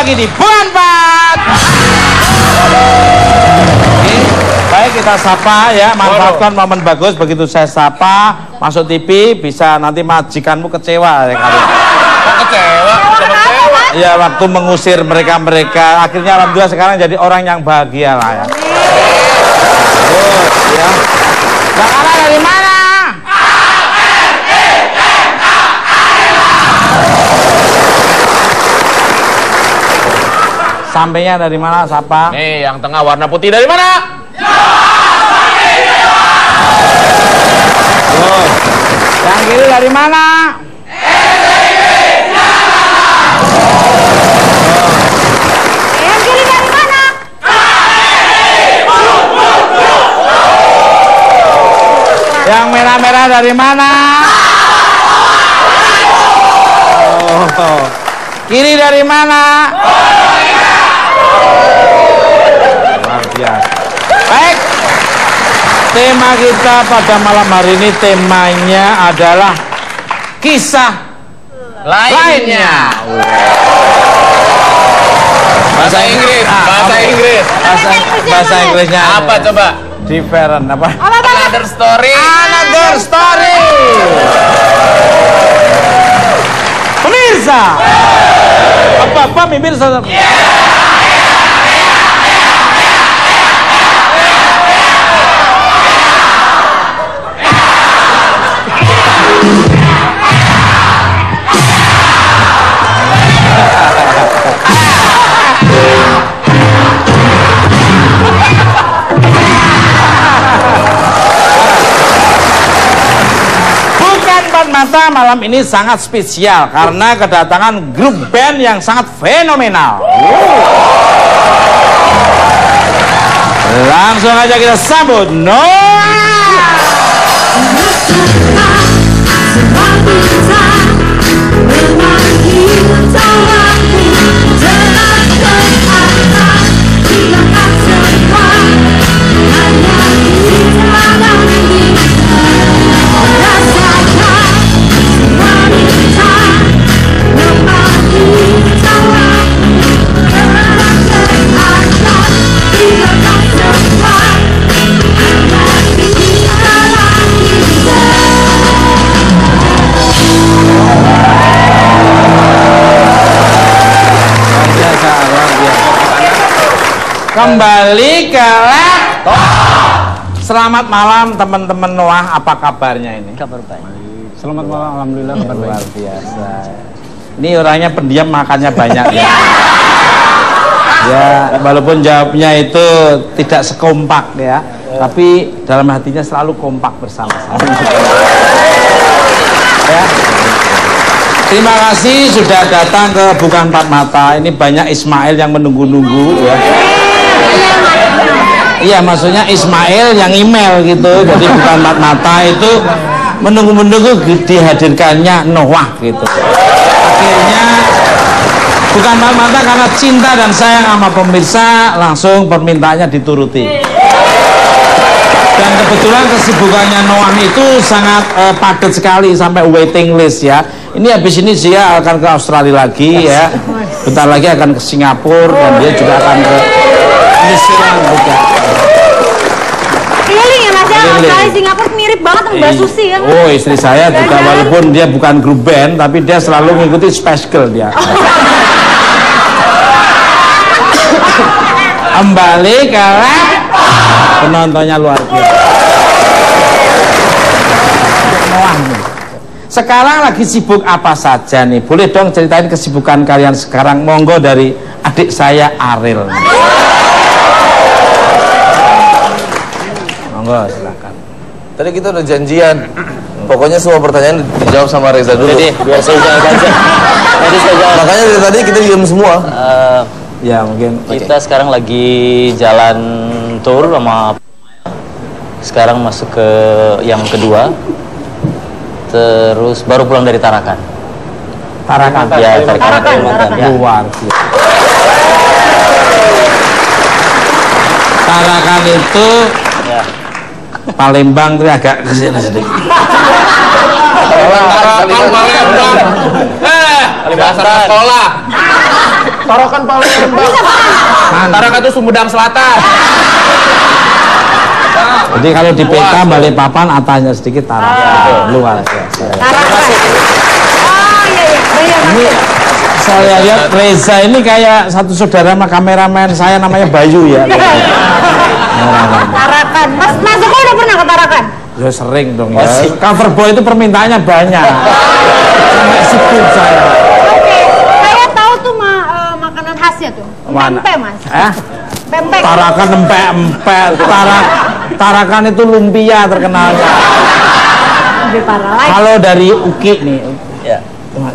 lagi di Bukan Pat. Baik, kita sapa ya, manfaatkan momen bagus. Begitu saya sapa masuk TV, bisa nanti majikanmu kecewa ya kali. Kecewa? Ya, waktu mengusir mereka akhirnya alhamdulillah sekarang jadi orang yang bahagia lah ya. Ya. Sekarang dari mana? Sampainya dari mana, siapa? Nih, yang tengah warna putih dari mana? Oh. Yang kiri dari mana? Yang kiri dari mana? Yang merah-merah dari mana? Oh. Kiri dari mana? Luar biasa. Baik. Tema kita pada malam hari ini temanya adalah kisah lainnya. Bahasa Inggris, bahasa Inggris. Bahasa Inggrisnya Apa coba? Different apa? Another story. Another story. Pemirsa. Apa pemirsa? Mata malam ini sangat spesial karena kedatangan grup band yang sangat fenomenal. Langsung aja kita sambut Noah. Kembali ke laptop. Selamat malam teman-teman Noah, apa kabarnya ini? Kabar baik. Selamat malam, alhamdulillah kabar baik. Luar biasa. Ini orangnya pendiam, makannya banyak ya. Ya, walaupun jawabnya itu tidak sekompak ya, tapi dalam hatinya selalu kompak bersama-sama. Ya. Terima kasih sudah datang ke Bukan Empat Mata. Ini banyak Ismail yang menunggu-nunggu ya. Iya, maksudnya Ismail yang email gitu. Jadi Bukan Empat Mata itu menunggu-menunggu dihadirkannya Noah gitu. Akhirnya Bukan Empat Mata karena cinta dan sayang sama pemirsa langsung permintaannya dituruti. Dan kebetulan kesibukannya Noah itu sangat padat sekali sampai waiting list ya. Ini habis ini dia akan ke Australia lagi ya. Bentar lagi akan ke Singapura dan dia juga akan ke New Zealand juga. Keliling ya Mas ya, Australia Singapura mirip banget sama Mbak Susi ya. Oh, istri saya juga walaupun dia bukan grup band tapi dia selalu mengikuti Spice Girl dia. Kembali ke lab. Penontonnya luar biasa. Noah nih. Sekarang lagi sibuk apa saja nih? Boleh dong ceritain kesibukan kalian sekarang. Monggo dari adik saya Ariel. Monggo silakan. Tadi kita udah janjian. Pokoknya semua pertanyaan dijawab sama Reza dulu. Jadi biar saya jawab aja. Jadi saya jawab. Makanya dari tadi kita diam semua. Ya mungkin. Kita sekarang lagi jalan tour sama sekarang masuk ke yang kedua. Terus baru pulang dari Tarakan. Tarakan. Ya, Tarakan. Ya. Luar biasa. Tarakan itu Ya. Palembang itu agak kesini sedikit. Palembang. Bahasa sekolah. Tarakan Palembang. Tarakan itu Sumedang Selatan. Jadi kalau di peta Balikpapan atasnya sedikit Tarakan. Luar biasa. Tarakan. Oh iya iya. Ini saya lihat Reza ini kayak satu saudara sama kameramen saya namanya Bayu ya. Tarakan. Mas Joko udah pernah ke Tarakan? Ya sering dong ya. Cover boy itu permintaannya banyak. Sampai sebut saya. Oke, saya tahu tuh makanan khasnya tuh. Mana? Pempek, Mas. Pempek. Tarakan empek-empek. Tarakan itu lumpia terkenalnya. Lebih parah lagi. Kalau dari Uki nih, Ya.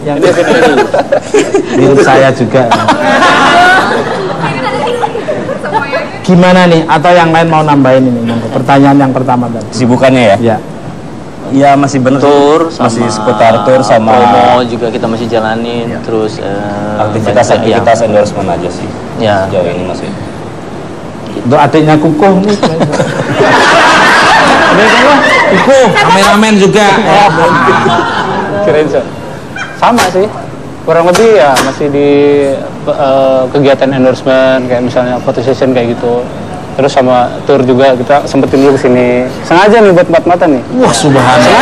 yang mirip saya juga. Gimana nih? Atau yang lain mau nambahin ini? Pertanyaan yang pertama tadi. Kesibukannya ya? Ya. Ya masih bener Tur sih. Masih sama seputar tur sama promo juga kita masih jalanin, terus aktivitas endorsement aja sih. ya. Sejauh ini masih. Untuk adiknya Kukuh nih. Kukuh, kameramen juga. Kirain sama sih, kurang lebih ya masih di kegiatan endorsement kayak misalnya photo session kayak gitu. Terus sama tour juga kita sempetin dulu kesini. Sengaja nih buat mata nih. Wah, subhanallah.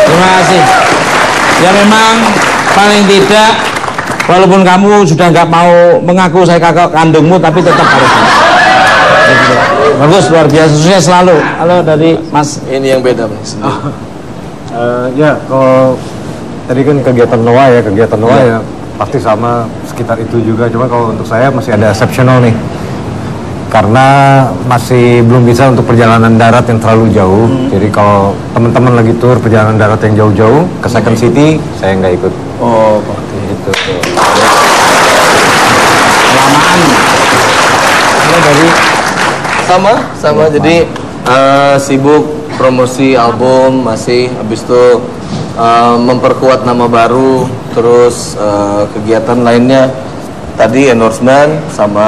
Terima kasih. Ya memang paling tidak walaupun kamu sudah nggak mau mengaku saya kakak kandungmu, tapi tetap harus. Bagus, luar biasa, sukses selalu. Halo dari Mas. Ini yang beda nih. Ya, kalau tadi kan kegiatan Noah ya pasti sama sekitar itu juga. Cuma kalau untuk saya masih ada exceptional nih, karena masih belum bisa untuk perjalanan darat yang terlalu jauh. Jadi kalau teman-teman lagi tur perjalanan darat yang jauh-jauh ke Second City, saya nggak ikut. Oh, seperti Itu. kelamaan. Halo dari Sama. Jadi sibuk promosi album masih, habis itu memperkuat nama baru, terus kegiatan lainnya tadi endorsement sama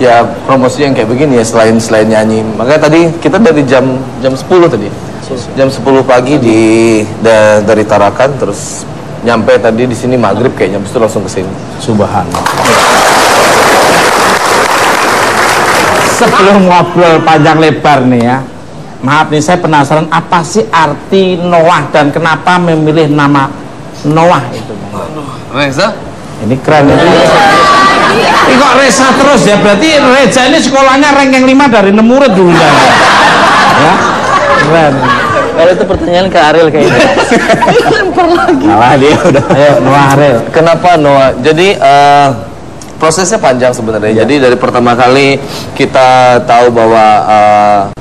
ya promosi yang kayak begini ya, selain nyanyi. Makanya tadi kita dari jam 10 tadi. Jam 10 pagi dari Tarakan, terus nyampe tadi di sini maghrib kayaknya, habis itu langsung ke sini. Subhanallah. Sebelum ngobrol panjang lebar nih ya, maaf nih saya penasaran apa sih arti Noah dan kenapa memilih nama Noah itu? Reza? Ini keren ini. Ini kok Reza terus ya, berarti Reza ini sekolahnya ranking 5 dari 6 murid dulu ya. Ya, keren. Kalau itu pertanyaan ke Ariel kayaknya. Salah dia udah. Ayo Noah Ariel. Kenapa Noah? Jadi prosesnya panjang sebenarnya. Jadi dari pertama kali kita tahu bahwa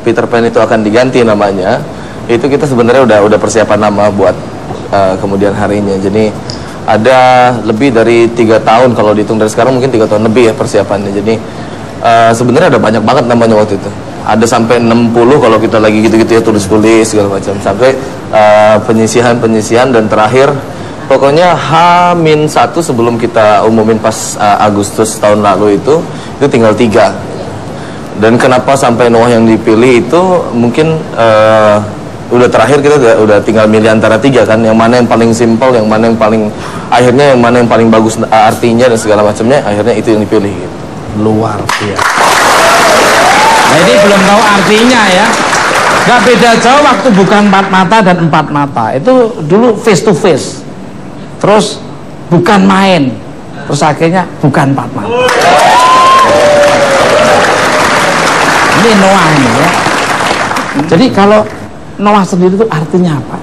Peter Pan itu akan diganti namanya, itu kita sebenarnya udah persiapan nama buat kemudian harinya. Jadi ada lebih dari 3 tahun, kalau dihitung dari sekarang mungkin 3 tahun lebih ya persiapannya. Jadi sebenarnya ada banyak banget namanya waktu itu. Ada sampai 60 kalau kita lagi gitu-gitu ya, tulis-tulis segala macam, sampai penyisihan dan terakhir pokoknya H-1 sebelum kita umumin pas Agustus tahun lalu itu tinggal 3. Dan kenapa sampai Noah yang dipilih itu mungkin udah terakhir kita udah tinggal milih antara 3 kan, yang mana yang paling simpel, yang mana yang paling akhirnya, yang mana yang paling bagus artinya dan segala macamnya, akhirnya itu yang dipilih gitu. Luar biasa. Nah ini belum tahu artinya ya. Gak beda jauh waktu bukan 4 mata dan 4 mata. Itu dulu face to face. Terus bukan main. Terus akhirnya bukan 4 mata. Ini Noah ini ya. Jadi kalau Noah sendiri itu artinya apa?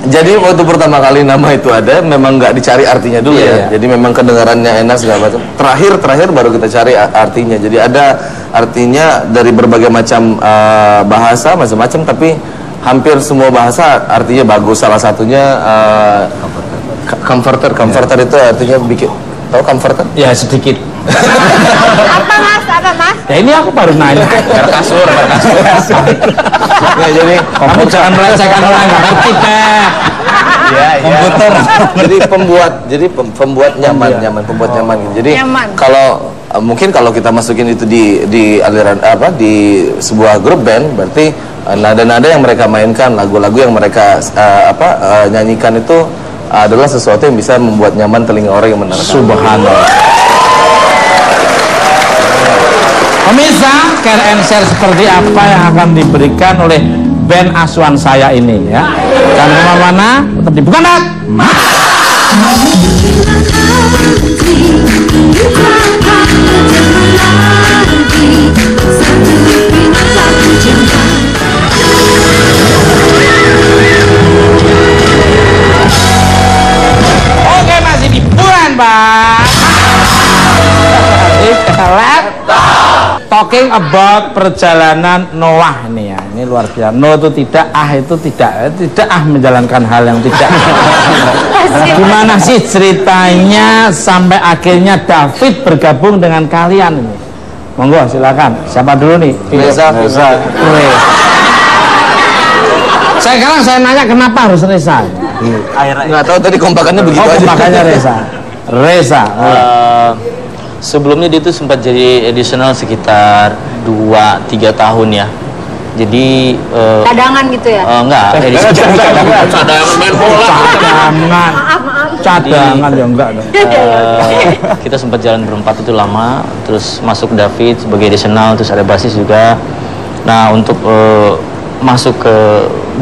Jadi waktu pertama kali nama itu ada, memang nggak dicari artinya dulu ya. Jadi memang kedengarannya enak segala macam. Terakhir baru kita cari artinya. Jadi ada artinya dari berbagai macam bahasa, macam-macam, tapi hampir semua bahasa artinya bagus. Salah satunya comforter. Comforter itu artinya bikin. Tahu comforter? Ya sedikit. Apa mas? Ya ini aku baru nanya. Kasur. Ya, jadi Kamu jangan melecehkan orang nggak ngerti deh. komputer. Jadi pembuat nyaman, pembuat nyaman gitu. Jadi Nyaman. kalau mungkin kalau kita masukin itu di aliran di sebuah grup band, berarti nada-nada yang mereka mainkan, lagu-lagu yang mereka nyanyikan itu adalah sesuatu yang bisa membuat nyaman telinga orang yang mendengarkan. Subhanallah. Pemirsa, care and share seperti apa yang akan diberikan oleh band asuhan saya ini ya. Jangan kemana-mana, tetap di Bukan Hat. Oke, masih di bulan, Pak. Talking about perjalanan Noah nih ya, ini luar biasa. No itu tidak, itu tidak menjalankan hal yang tidak. Gimana sih ceritanya sampai akhirnya David bergabung dengan kalian ini? Monggo silakan. Siapa dulu nih? Reza. Sekarang saya nanya kenapa harus Reza? Nggak tahu tadi kompakannya begitu aja. Kompakannya Reza. Sebelumnya dia tuh sempat jadi additional sekitar 2-3 tahun ya. Jadi Cadangan gitu ya? enggak, Cadangan main bola. Cadangan ya enggak dong. Kita sempat jalan berempat itu lama, terus masuk David sebagai additional, terus ada basis juga. Nah, untuk masuk ke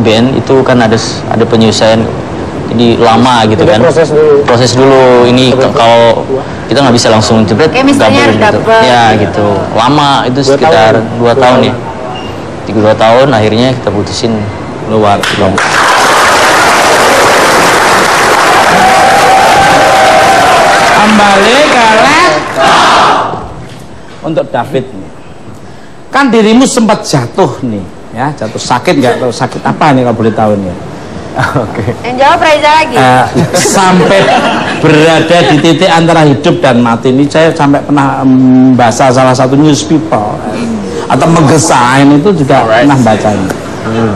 band itu kan ada penyelesaian, jadi lama gitu kan. Proses dulu. Ini kalau kita nggak bisa langsung jebret gabung gitu. Ya gitu. Lama itu sekitar 2 tahun ya. 3-2 tahun akhirnya kita putusin keluar. Kembali ke untuk David nih. Kan dirimu sempat jatuh nih, ya, jatuh sakit nggak? Tahu sakit apa nih kalau boleh tahu nih? Oke. Yang jawab Reza lagi. Sampai berada di titik antara hidup dan mati ini, saya sampai pernah membaca salah satu news people atau menggesain itu juga pernah bacanya.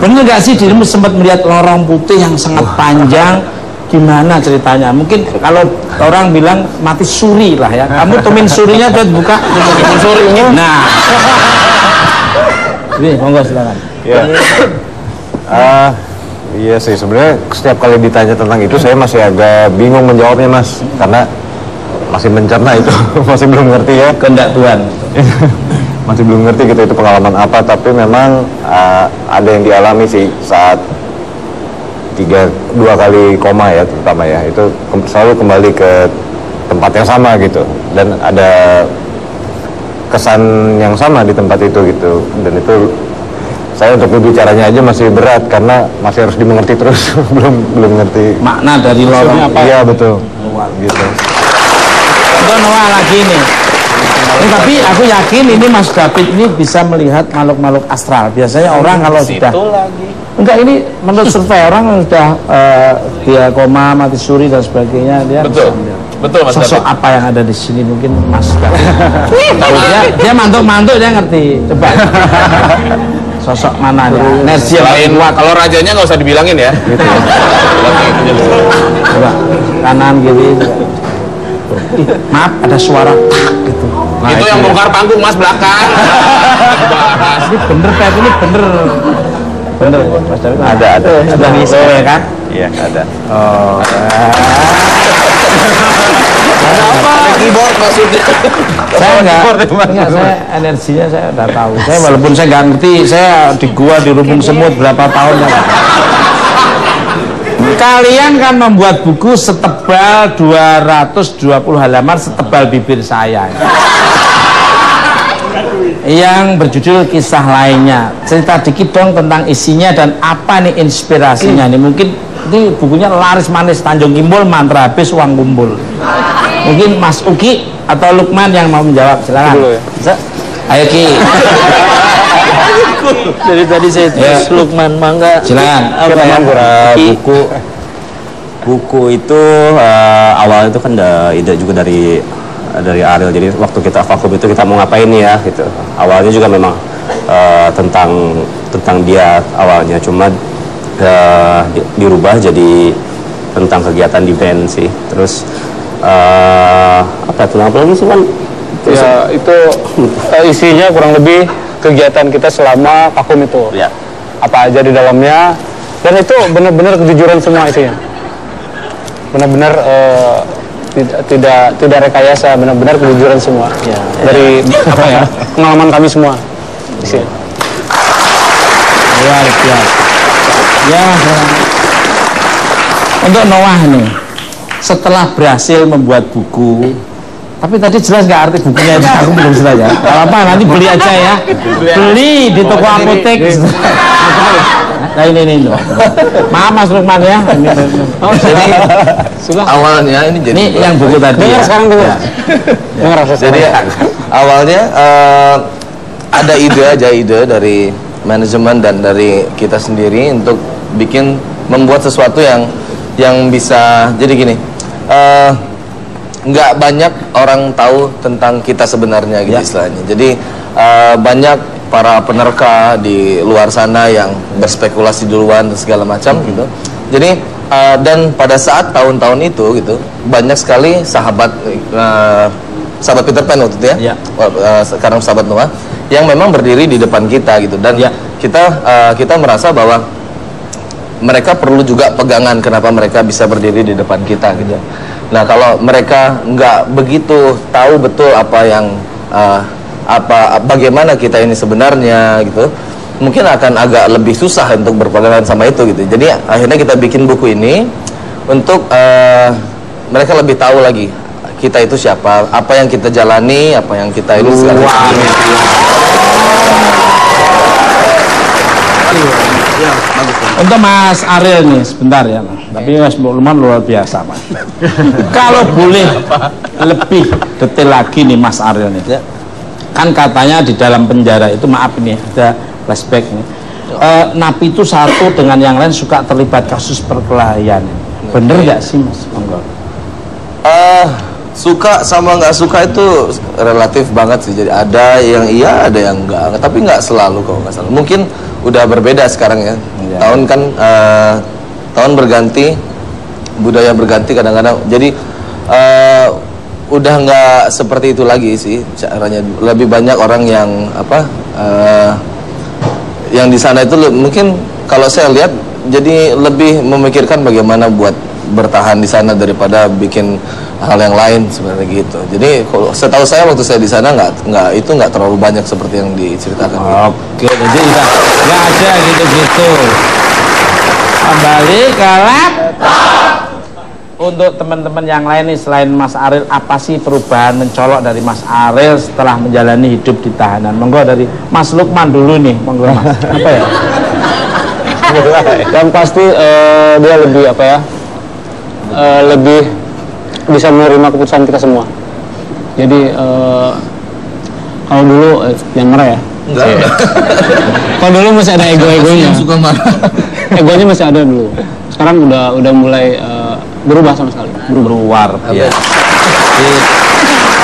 Benar nggak sih dirimu sempat melihat lorong putih yang sangat panjang? Gimana ceritanya? Mungkin kalau orang bilang mati suri lah ya. Kamu tumin surinya buat buka. Suri. Nah. Ini monggo silakan. Ya. Iya sih, sebenarnya setiap kali ditanya tentang itu saya masih agak bingung menjawabnya, Mas, karena masih mencerna itu. Masih belum ngerti ya, kehendak Tuhan. Masih belum ngerti gitu itu pengalaman apa, tapi memang ada yang dialami sih saat 2 kali koma ya, terutama ya, itu selalu kembali ke tempat yang sama gitu, dan ada kesan yang sama di tempat itu gitu, dan itu saya untuk berbicaranya aja masih berat karena masih harus dimengerti terus. belum ngerti makna dari lorong apa. Iya betul gitu. Itu Noah lagi nih. Tapi aku yakin ini Mas David ini bisa melihat makhluk-makhluk astral. Biasanya orang kalau sudah enggak, ini menurut survei orang yang sudah dia koma, mati suri dan sebagainya, dia Betul Mas sosok David. apa yang ada di sini mungkin Mas David. dia mantuk-mantuk, dia ngerti. Coba sosok mana dia? Energi Selain kalau rajanya nggak usah dibilangin ya. gitu ya. Coba kanan kiri. Maaf, ada suara gitu. Nah, itu yang bongkar panggung Mas belakang. Ini bener Pak, ini bener Mas David. Ada miso ya kan? Iya ada. Oh. Ada apa? Keyboard maksudnya. Saya enggak, saya energinya saya udah tahu. Saya walaupun saya nggak ngerti, saya di gua di Rumpung Semut berapa tahun ya. Kalian kan membuat buku setebal 220 halaman, setebal bibir saya. Yang berjudul Kisah Lainnya. Cerita dikit dong tentang isinya dan apa nih inspirasinya nih. Mungkin ini bukunya laris manis, Tanjung Kimbul, mantra habis uang kumpul. Mungkin Mas Uki atau Lukman yang mau menjawab, silakan. Ya. Ayo Ki. Dari tadi saya terus Lukman, mangga. Silakan. Apa ya? Buku itu awalnya itu kan ide juga dari Ariel. Jadi waktu kita vakum itu kita mau ngapain nih ya gitu. Awalnya juga memang tentang dia awalnya, cuma dirubah jadi tentang kegiatan di band sih. Terus apa lagi sih kan? Ya itu isinya kurang lebih kegiatan kita selama vakum itu. Ya. Apa aja di dalamnya, dan itu benar-benar kejujuran semua isinya. benar-benar tidak rekayasa, benar-benar kejujuran semua. Dari apa ya, pengalaman kami semua di sini. Luar biasa. Ya, untuk Noah nih, setelah berhasil membuat buku, tapi tadi jelas nggak arti bukunya itu, aku belum jelas ya. Kalau apa nanti beli aja ya, beli di toko apotek. Nah ini loh. Maaf Mas Lukman ya. Jadi awalnya ini jadi ini yang buku tadi. Dengar Ya. sekarang dengar. Dengar rasa. Jadi awalnya ada ide dari manajemen dan dari kita sendiri untuk membuat sesuatu yang bisa, jadi gini, nggak banyak orang tahu tentang kita sebenarnya gitu istilahnya. Jadi banyak para penerka di luar sana yang berspekulasi duluan dan segala macam gitu. Jadi dan pada saat tahun-tahun itu gitu banyak sekali sahabat Peter Pan waktu itu ya, sekarang sahabat Noah yang memang berdiri di depan kita gitu, dan kita merasa bahwa mereka perlu juga pegangan kenapa mereka bisa berdiri di depan kita gitu. Nah kalau mereka nggak begitu tahu betul bagaimana kita ini sebenarnya gitu, mungkin akan agak lebih susah untuk berpegangan sama itu gitu. Jadi akhirnya kita bikin buku ini untuk mereka lebih tahu lagi kita itu siapa, apa yang kita jalani, apa yang kita ini segala macam. Untuk Mas Ariel nih sebentar ya, tapi Mas Lukman luar biasa Mas. Kalau boleh lebih detail lagi nih Mas Ariel nih, kan katanya di dalam penjara itu, maaf ini ada flashback nih, napi itu satu dengan yang lain suka terlibat kasus perkelahian, bener nggak sih Mas? Monggo. Suka sama nggak suka itu relatif banget sih. Jadi ada yang iya, ada yang enggak, tapi nggak selalu kalau nggak salah. Mungkin udah berbeda sekarang ya. Tahun kan tahun berganti, budaya berganti kadang-kadang. Jadi udah nggak seperti itu lagi sih caranya. Lebih banyak orang yang yang di sana itu mungkin kalau saya lihat jadi lebih memikirkan bagaimana buat bertahan di sana daripada bikin hal yang lain sebenarnya gitu. Jadi kalau setahu saya waktu saya di sana nggak terlalu banyak seperti yang diceritakan. Oke, jadi nggak ada gitu-gitu. Kembali ke laptop. Untuk teman-teman yang lain nih selain Mas Ariel, apa sih perubahan mencolok dari Mas Ariel setelah menjalani hidup di tahanan? Monggo dari Mas Lukman dulu nih, monggo Mas. Apa ya? Yang pasti dia lebih lebih bisa menerima keputusan kita semua. Jadi kalau dulu yang marah ya. Kalau dulu masih ada ego-egonya. Suka marah. Egonya masih ada dulu. Sekarang udah mulai berubah sama sekali. Luar biasa.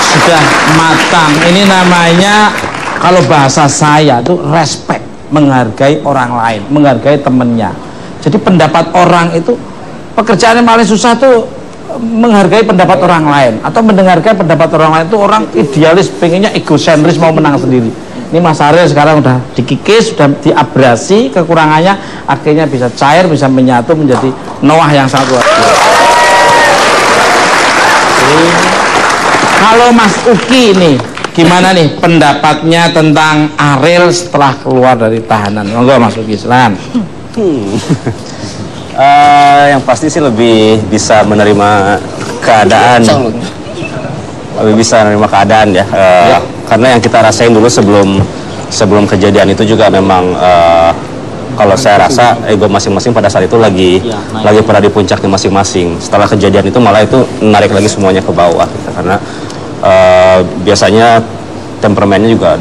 Sudah matang. Ini namanya kalau bahasa saya tuh respect, menghargai orang lain, menghargai temennya. Jadi pendapat orang itu, pekerjaan yang paling susah tuh menghargai pendapat orang lain atau mendengarkan pendapat orang lain. Itu orang idealis, pengennya egosentris, mau menang sendiri. Ini Mas Ariel sekarang udah dikikis, sudah diabrasi kekurangannya, akhirnya bisa cair, bisa menyatu menjadi Noah yang sangat luar biasa. Kalau Mas Uki nih, gimana nih pendapatnya tentang Ariel setelah keluar dari tahanan? Monggo Mas Uki, silakan. Yang pasti sih lebih bisa menerima keadaan, lebih bisa menerima keadaan ya. Karena yang kita rasain dulu sebelum kejadian itu juga memang kalau saya rasa ego masing-masing pada saat itu lagi pada di puncaknya masing-masing. Setelah kejadian itu malah itu menarik lagi semuanya ke bawah gitu. Karena biasanya temperamennya juga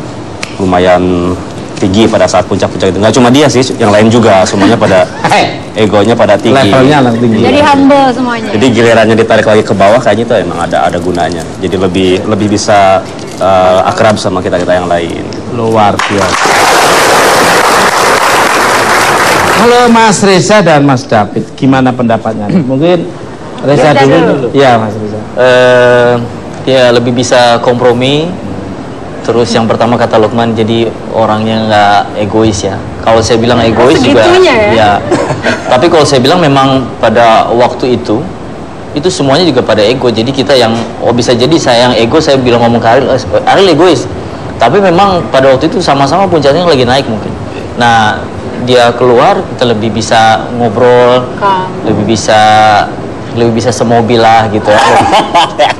lumayan tinggi pada saat puncak-puncak itu. Nggak cuma dia sih, yang lain juga semuanya pada egonya pada tinggi. Levelnya tinggi. Jadi humble semuanya. Jadi gilirannya ditarik lagi ke bawah kayaknya itu emang ada gunanya. Jadi lebih bisa akrab sama kita yang lain. Luar biasa. Halo Mas Reza dan Mas David, gimana pendapatnya? Mungkin Reza dulu. Ya Mas Reza. Ya lebih bisa kompromi. Terus yang pertama kata Lukman, jadi orangnya nggak egois ya. Kalau saya bilang egois juga ya? ya. Tapi kalau saya bilang memang pada waktu itu itu semuanya juga pada ego. Jadi kita yang bisa jadi saya yang ego, saya bilang ngomong ke Ariel egois. Tapi memang pada waktu itu sama-sama puncaknya lagi naik mungkin. Nah, dia keluar kita lebih bisa ngobrol, lebih bisa semobil lah gitu.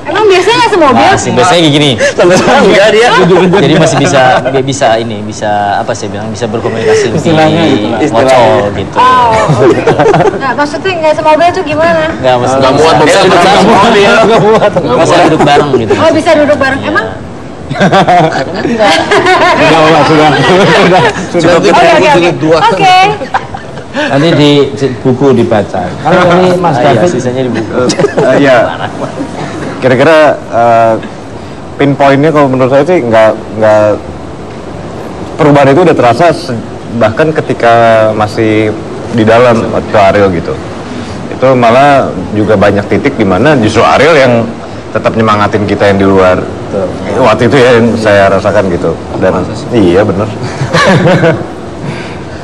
Emang biasanya semobil? Biasanya kayak gini. Enggak dia. Jadi masih bisa apa sih bilang, bisa berkomunikasi Istilahnya di ngocol gitu. Nah, maksudnya nggak semobil tuh gimana? Nggak Nggak muat bisa duduk bareng. Bisa duduk bareng gitu. Oh, bisa duduk bareng. Emang? Sudah Oke. Nanti di buku dibaca. Kalau dari Mas David sisanya di buku. Ya, kira-kira pinpointnya kalau menurut saya sih nggak perubahan itu udah terasa bahkan ketika masih di dalam atau Ariel gitu. Itu malah juga banyak titik di mana justru Ariel yang tetap nyemangatin kita yang di luar. Waktu itu ya yang saya rasakan gitu. Dan iya bener.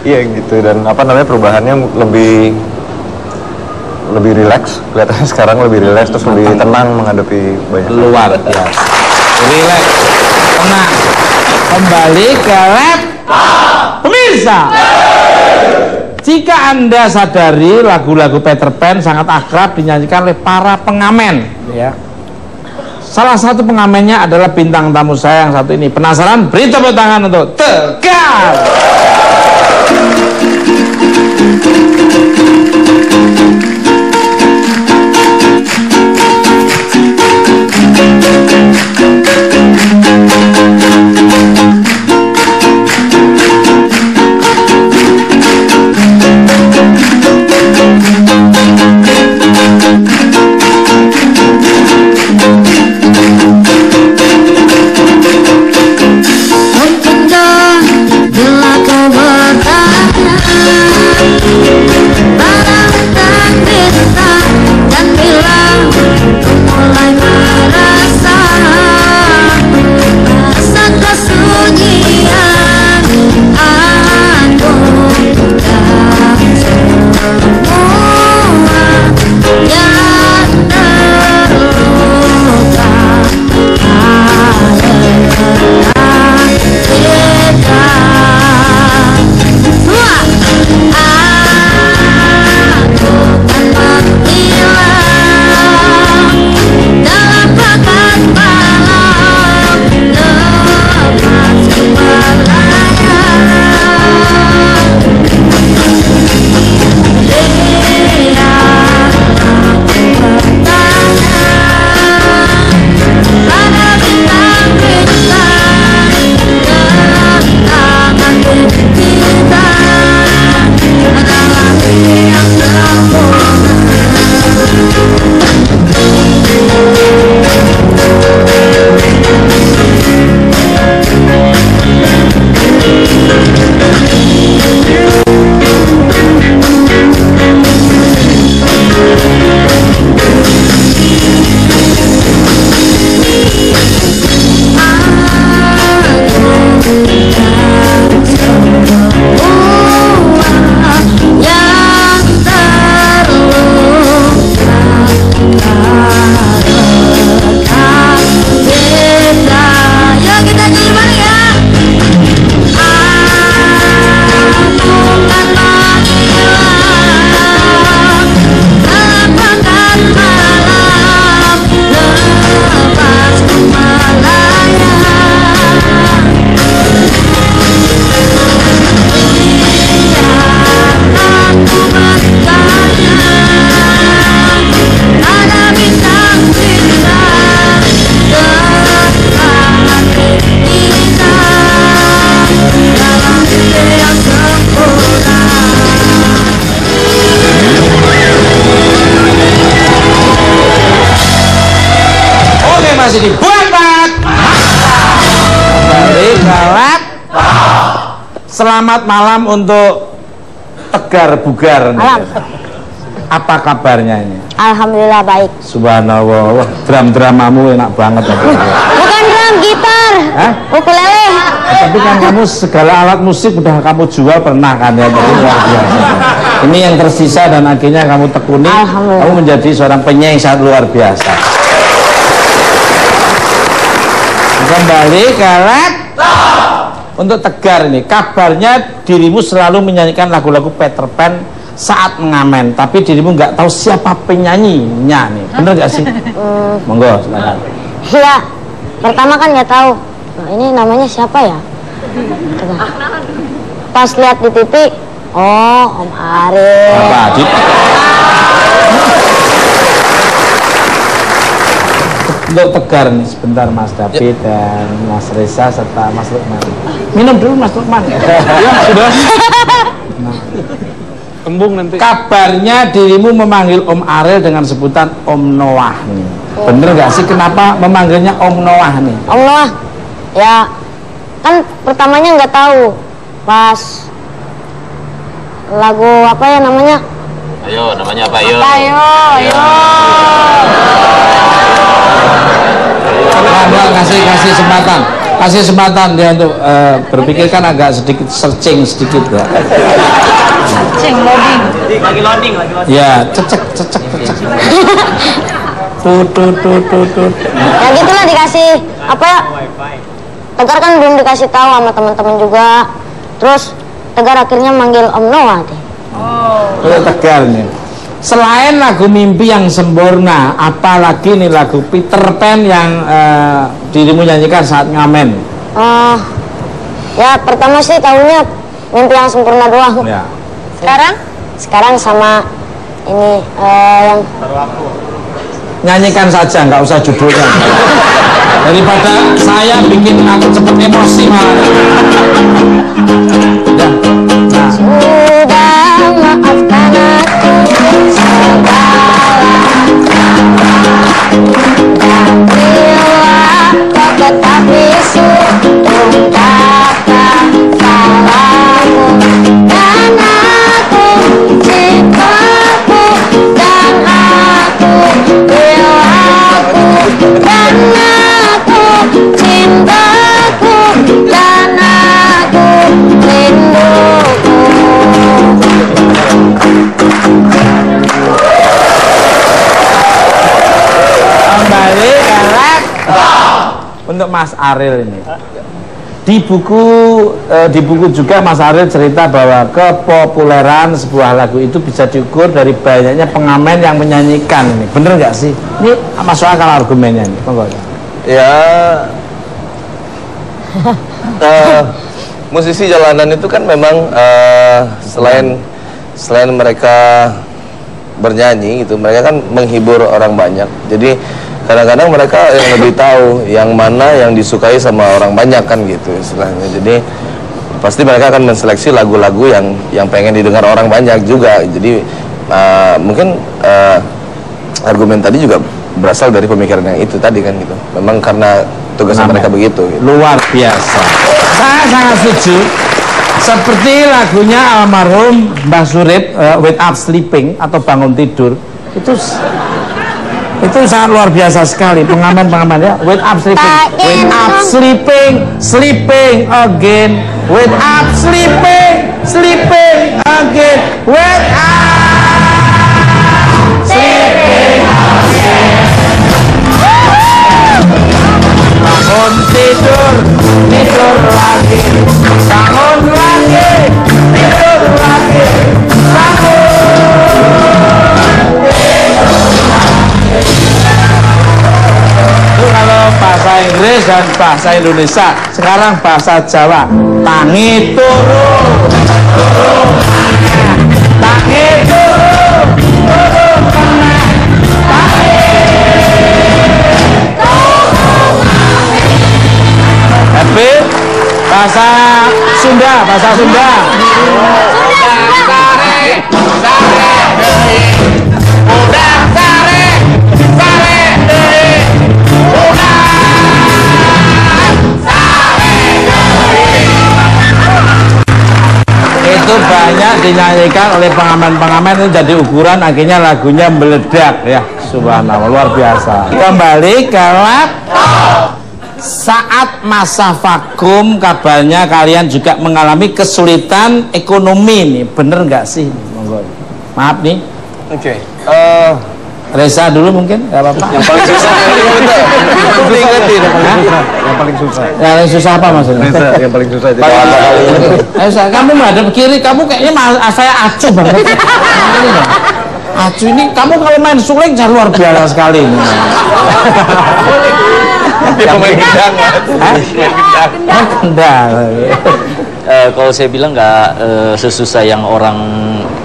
Iya gitu, dan apa namanya perubahannya lebih rileks, kelihatannya sekarang lebih rileks, terus lebih tenang menghadapi banyak luar biasa. Relax, tenang. Kembali ke lab. Pemirsa, jika Anda sadari lagu-lagu Peter Pan sangat akrab dinyanyikan oleh para pengamen, ya. Salah satu pengamennya adalah bintang tamu saya yang satu ini. Penasaran? Beri tepuk tangan untuk Tegar. Bila kau bertanya masih dibuat kembali galak. Selamat malam untuk Tegar Bugar. Apa kabarnya ini? Alhamdulillah baik. Subhanallah, wah, drum-dramamu enak banget. Bukan drum, gitar. Hah? Ukulele. Tapi kan kamu segala alat musik udah kamu jual pernah kan ya? Jadi luar biasa. Ini yang tersisa dan akhirnya kamu tekuni, kamu menjadi seorang penyanyi sangat luar biasa. Kembali ke laptop. Untuk Tegar ini, kabarnya dirimu selalu menyanyikan lagu-lagu Peter Pan saat mengamen, tapi dirimu nggak tahu siapa penyanyinya nih, bener nggak sih? Monggo, silakan. Iya, pertama kan nggak tahu. Nah, ini namanya siapa ya? Pas lihat di TV, oh Om Ariel. Apa? Untuk Tegar nih, sebentar Mas David dan Mas Reza serta Mas Lukman. Minum dulu Mas Lukman. Ya, sudah. Kembung nanti. Kabarnya dirimu memanggil Om Ariel dengan sebutan Om Noah nih. Bener nggak sih kenapa memanggilnya Om Noah nih? Om Noah, ya kan pertamanya nggak tahu. Pas lagu apa ya namanya? Ayo, namanya apa? Ayo. Ayo. Kasih kesempatan dia untuk berpikir, kan agak sedikit searching sedikit ya. Lagi loading. Ya, cecek. Tut. Ya gitulah dikasih apa ya? Tegar kan belum dikasih tahu sama teman-teman juga. Terus Tegar akhirnya manggil Om Noah deh. Untuk Tegar nih. Selain lagu Mimpi yang Sempurna, apalagi nih lagu Peter Pan yang dirimu nyanyikan saat ngamen? Ya pertama sih tahunya Mimpi yang Sempurna doang. Ya. Sekarang sama ini yang Nyanyikan saja, nggak usah judulnya. Daripada saya bikin aku cepet emosi malah. Ya. Nah. Sudah maafkan aku segala dan bila kau tetap bisu ungkapkan salahmu dan aku cintaku dan aku perilaku dan aku cintaku dan aku rinduku. Kembali ke laptop. Untuk Mas Ariel ini, di buku juga Mas Ariel cerita bahwa kepopuleran sebuah lagu itu bisa diukur dari banyaknya pengamen yang menyanyikan. Ini bener nggak sih? Ini masuk akal argumennya nih. Ya, musisi jalanan itu kan memang selain mereka bernyanyi gitu, mereka kan menghibur orang banyak. Jadi kadang-kadang mereka yang lebih tahu yang mana yang disukai sama orang banyak kan gitu istilahnya. Jadi pasti mereka akan menseleksi lagu-lagu yang pengen didengar orang banyak juga. Jadi mungkin argumen tadi juga berasal dari pemikiran yang itu tadi kan gitu. Memang karena tugasnya mereka begitu gitu. Luar biasa. Saya sangat setuju. Seperti lagunya almarhum Mbah Surip, Wake Up Sleeping atau Bangun Tidur, itu sangat luar biasa sekali. Pengamen ya. Wake up sleeping, sleeping again. Wake up sleeping again. Wake up sleeping again. Bangun tidur lagi. Bangun lagi, tidur lagi. Itu kalau bahasa Inggris dan bahasa Indonesia. Sekarang bahasa Jawa. Tangi turu, tangi turu, tapi bahasa Sunda. Itu banyak dinyanyikan oleh pengamen-pengamen, itu jadi ukuran akhirnya lagunya meledak ya. Subhanallah, luar biasa. Kembali ke laptop. Saat masa vakum kabarnya kalian juga mengalami kesulitan ekonomi nih, bener nggak sih? monggo. Maaf nih. Oke. Reza dulu mungkin, nggak apa-apa. Yang paling susah Yang paling susah. Yang paling susah apa maksudnya? Reza, yang paling susah. Kamu menghadap kiri, kamu kayaknya saya acuh banget. Acuh ini, kamu kalau main suling jangan luar biasa sekali ini. pemain gendang. Gendang. Kalau saya bilang nggak sesusah yang orang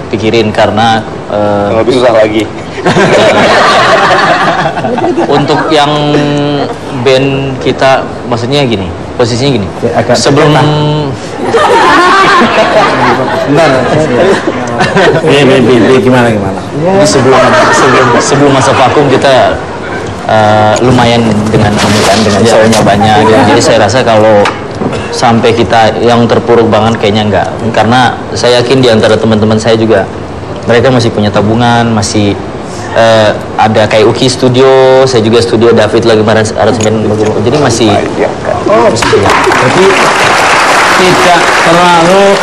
pikirin karena Lebih susah lagi. untuk yang band kita maksudnya gini, posisinya gini. Agak Sebelum Bentar. Gimana? Jadi sebelum masa vakum kita lumayan dengan pemilihan dengan show-nya banyak gitu. Jadi saya rasa kalau sampai kita yang terpuruk banget kayaknya enggak, karena saya yakin di antara teman-teman saya juga mereka masih punya tabungan, masih ada kayak Uki studio, saya juga studio, David lagi aransemen, jadi masih Jadi tidak terlalu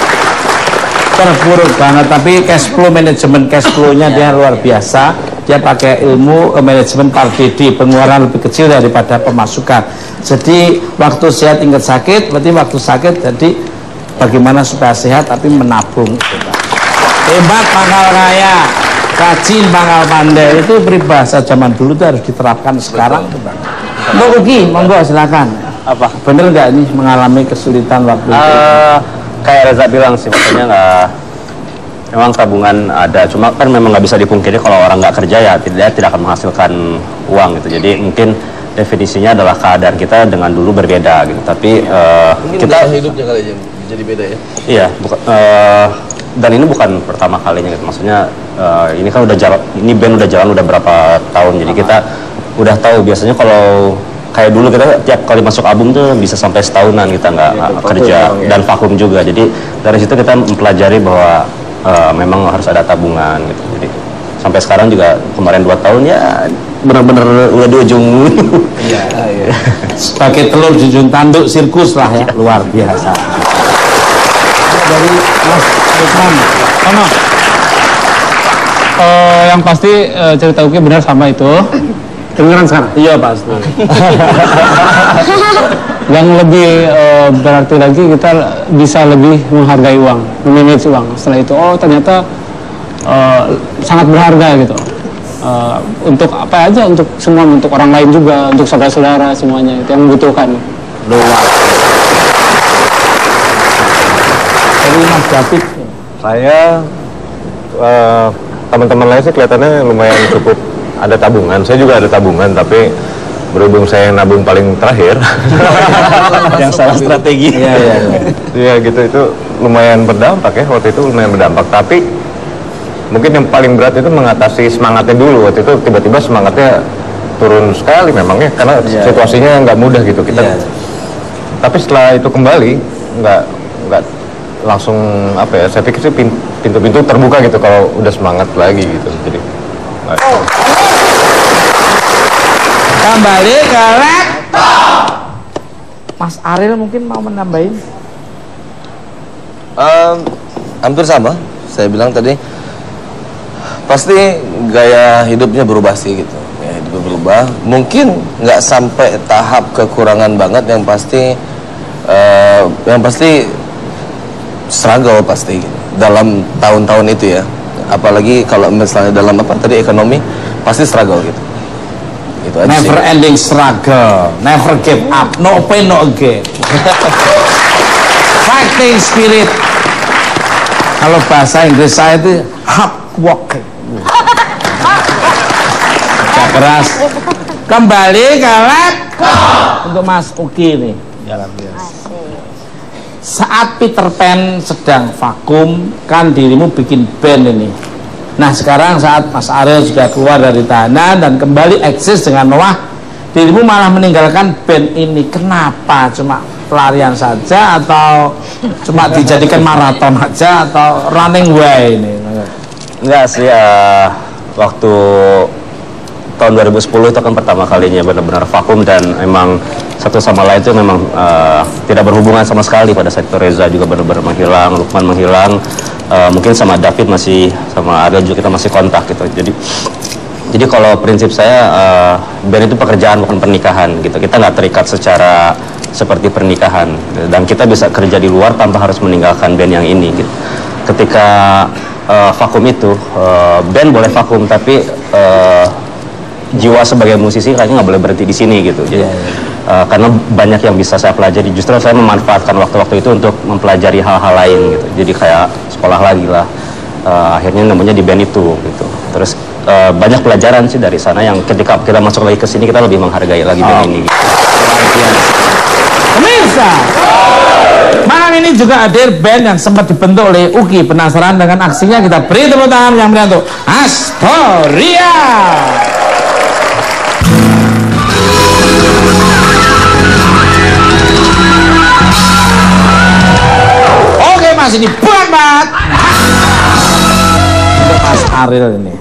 terpuruk banget, tapi manajemen cash flow-nya dia luar biasa. Dia pakai ilmu manajemen PARDD, pengeluaran lebih kecil daripada pemasukan. Jadi waktu sehat ingat sakit, berarti waktu sakit jadi bagaimana supaya sehat tapi menabung. Hebat pangkal kaya, rajin pangkal pandai, itu peribahasa zaman dulu itu harus diterapkan sekarang. Mbak Uki, monggo silakan. Apa? Bener nggak ini mengalami kesulitan waktu itu? Kayak Reza bilang sih, maksudnya nggak, memang tabungan ada, cuma kan memang nggak bisa dipungkiri kalau orang nggak kerja ya tidak akan menghasilkan uang gitu. Jadi mungkin definisinya adalah keadaan kita dengan dulu berbeda gitu. Tapi kita hidupnya kali jadi beda ya. Iya, dan ini bukan pertama kalinya gitu. Maksudnya ini kan udah jalan, ini band udah jalan udah berapa tahun. Jadi kita udah tahu biasanya kalau kayak dulu kita tiap kali masuk album tuh bisa sampai setahunan kita nggak kerja dan vakum juga. Jadi dari situ kita mempelajari bahwa memang harus ada tabungan gitu. Jadi sampai sekarang juga kemarin 2 tahun ya benar-benar udah di ujung. Iya. Sebagai telur di ujung tanduk sirkus lah ya, luar biasa. Dari Mas Lukman, Yang pasti cerita Uki benar sama itu. Kedengeran sekarang? iya pasti. Yang lebih berarti lagi kita bisa lebih menghargai uang, memanage uang. Setelah itu, oh ternyata sangat berharga gitu. Untuk apa aja, untuk semua, untuk orang lain juga, untuk saudara-saudara semuanya itu yang membutuhkan. Luar. Dari Mas David, Saya teman-teman lain sih kelihatannya lumayan cukup ada tabungan. Saya juga ada tabungan, tapi berhubung saya yang nabung paling terakhir, Yang salah strategi. ya gitu, itu lumayan berdampak ya, waktu itu lumayan berdampak. Tapi mungkin yang paling berat itu mengatasi semangatnya dulu. Waktu itu tiba-tiba semangatnya turun sekali memangnya, karena situasinya nggak mudah gitu kita. Tapi setelah itu kembali nggak langsung apa ya, saya pikir sih pintu-pintu terbuka gitu kalau udah semangat lagi gitu. Jadi kembali ke laptop. Mas Ariel mungkin mau menambahin? Hampir sama. Saya bilang tadi pasti gaya hidupnya berubah sih gitu. Gaya hidupnya berubah. Mungkin nggak sampai tahap kekurangan banget, yang pasti struggle pasti dalam tahun-tahun itu ya. Apalagi kalau misalnya dalam apa tadi ekonomi, pasti struggle gitu. Itu aja Never sih. ending struggle, never give up, no pain no gain. Fighting spirit. Kalau bahasa Inggris saya itu hard working. Kerja keras. Kembali ke laptop untuk Mas Uki nih. Saat Peter Pan sedang vakum, kan dirimu bikin band ini. Nah sekarang saat Mas Ariel sudah keluar dari tahanan dan kembali eksis dengan Noah, dirimu malah meninggalkan band ini. Kenapa? Cuma pelarian saja atau cuma dijadikan maraton aja atau running way ini? Enggak sih, waktu tahun 2010 itu kan pertama kalinya benar-benar vakum, dan emang satu sama lain itu memang tidak berhubungan sama sekali. Pada saat itu Reza juga benar-benar menghilang, Lukman menghilang, mungkin sama David masih, sama Ariel juga kita masih kontak gitu. Jadi kalau prinsip saya band itu pekerjaan bukan pernikahan gitu. Kita nggak terikat secara seperti pernikahan gitu. Dan kita bisa kerja di luar tanpa harus meninggalkan band yang ini gitu. Ketika vakum itu, band boleh vakum tapi jiwa sebagai musisi kayaknya nggak boleh berhenti di sini gitu. Jadi, karena banyak yang bisa saya pelajari. Justru saya memanfaatkan waktu-waktu itu untuk mempelajari hal-hal lain gitu. Jadi kayak sekolah lagi lah. Akhirnya namanya di band itu gitu. Terus banyak pelajaran sih dari sana yang ketika kita masuk lagi ke sini kita lebih menghargai lagi band ini. Gitu. Pemirsa, malam ini juga hadir band yang sempat dibentuk oleh Uki. Penasaran dengan aksinya? Kita beri tepuk tangan yang meriah untuk Astoria. Oke Mas, ini buat Mas. Untuk Mas Ariel ini.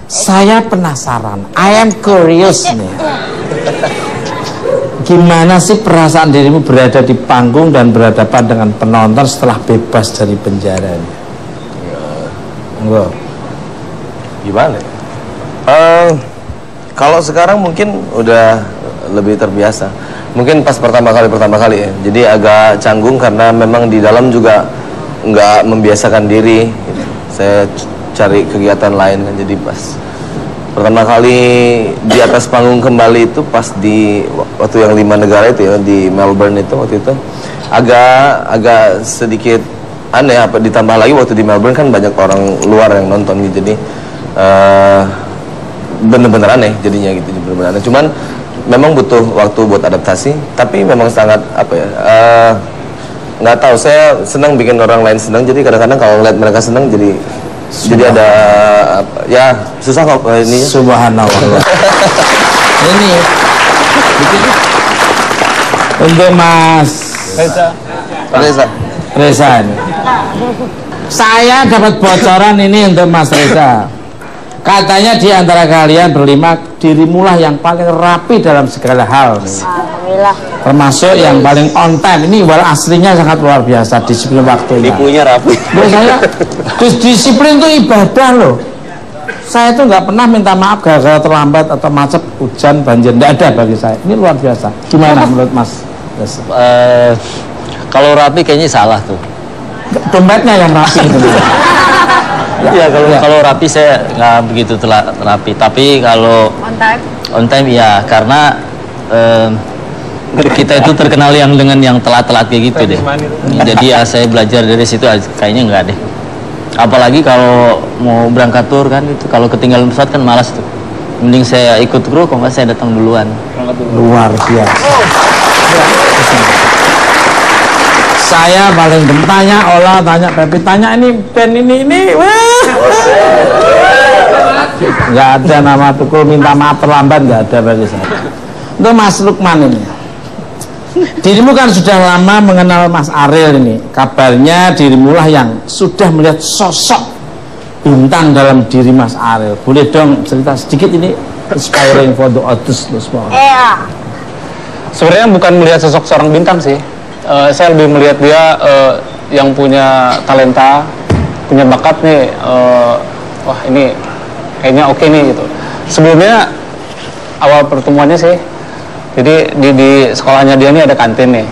Saya penasaran, I am curious nih. Gimana sih perasaan dirimu berada di panggung dan berhadapan dengan penonton setelah bebas dari penjara ini? Enggak. Gimana? Kalau sekarang mungkin udah lebih terbiasa. Mungkin pas pertama kali ya. Jadi agak canggung karena memang di dalam juga nggak membiasakan diri. Gitu. Saya cari kegiatan lain kan, jadi pas pertama kali di atas panggung kembali itu pas di waktu yang 5 negara itu ya, di Melbourne itu waktu itu agak sedikit aneh, apa ditambah lagi waktu di Melbourne kan banyak orang luar yang nonton gitu, jadi bener-bener aneh jadinya gitu, bener-bener aneh. Cuman memang butuh waktu buat adaptasi, tapi memang sangat apa ya, nggak tahu, saya senang bikin orang lain senang, jadi kadang-kadang kalau ngeliat mereka senang jadi ada apa, ya susah kok ini. Subhanallah. Ini untuk Mas Reza ini. Saya dapat bocoran ini untuk Mas Reza. Katanya di antara kalian berlima, dirimulah yang paling rapi dalam segala hal. Alhamdulillah. Termasuk yang paling on time. Ini wal aslinya sangat luar biasa, disiplin waktunya. Tipunya rapi. Saya disiplin itu ibadah loh. Saya tuh nggak pernah minta maaf gara-gara terlambat atau macet, hujan, banjir. Nggak ada bagi saya. Ini luar biasa. Gimana menurut Mas? Yes. Kalau rapi kayaknya salah tuh. Dompetnya yang rapi. Ya kalau rapi saya nggak begitu rapi, tapi kalau on time ya, karena kita itu terkenal dengan yang telat-telat kayak gitu deh. Jadi ya saya belajar dari situ, kayaknya nggak deh. Apalagi kalau mau berangkat tur kan, itu kalau ketinggalan pesawat kan malas tuh. Mending saya ikut kru, kok nggak saya datang duluan. Luar biasa. Saya paling tanya Ola, tanya Pepi, tanya ini band ini nggak ada nama tukul minta maaf terlambat, nggak ada bagi saya. Untuk Mas Lukman ini, dirimu kan sudah lama mengenal Mas Ariel ini. Kabarnya dirimulah yang sudah melihat sosok bintang dalam diri Mas Ariel. Boleh dong cerita sedikit ini, inspiring for the audience semua. Sebenarnya bukan melihat sosok seorang bintang sih. Saya lebih melihat dia yang punya talenta, punya bakat nih. Wah ini kayaknya oke nih gitu. Sebelumnya awal pertemuannya sih, jadi di sekolahnya dia nih ada kantin nih.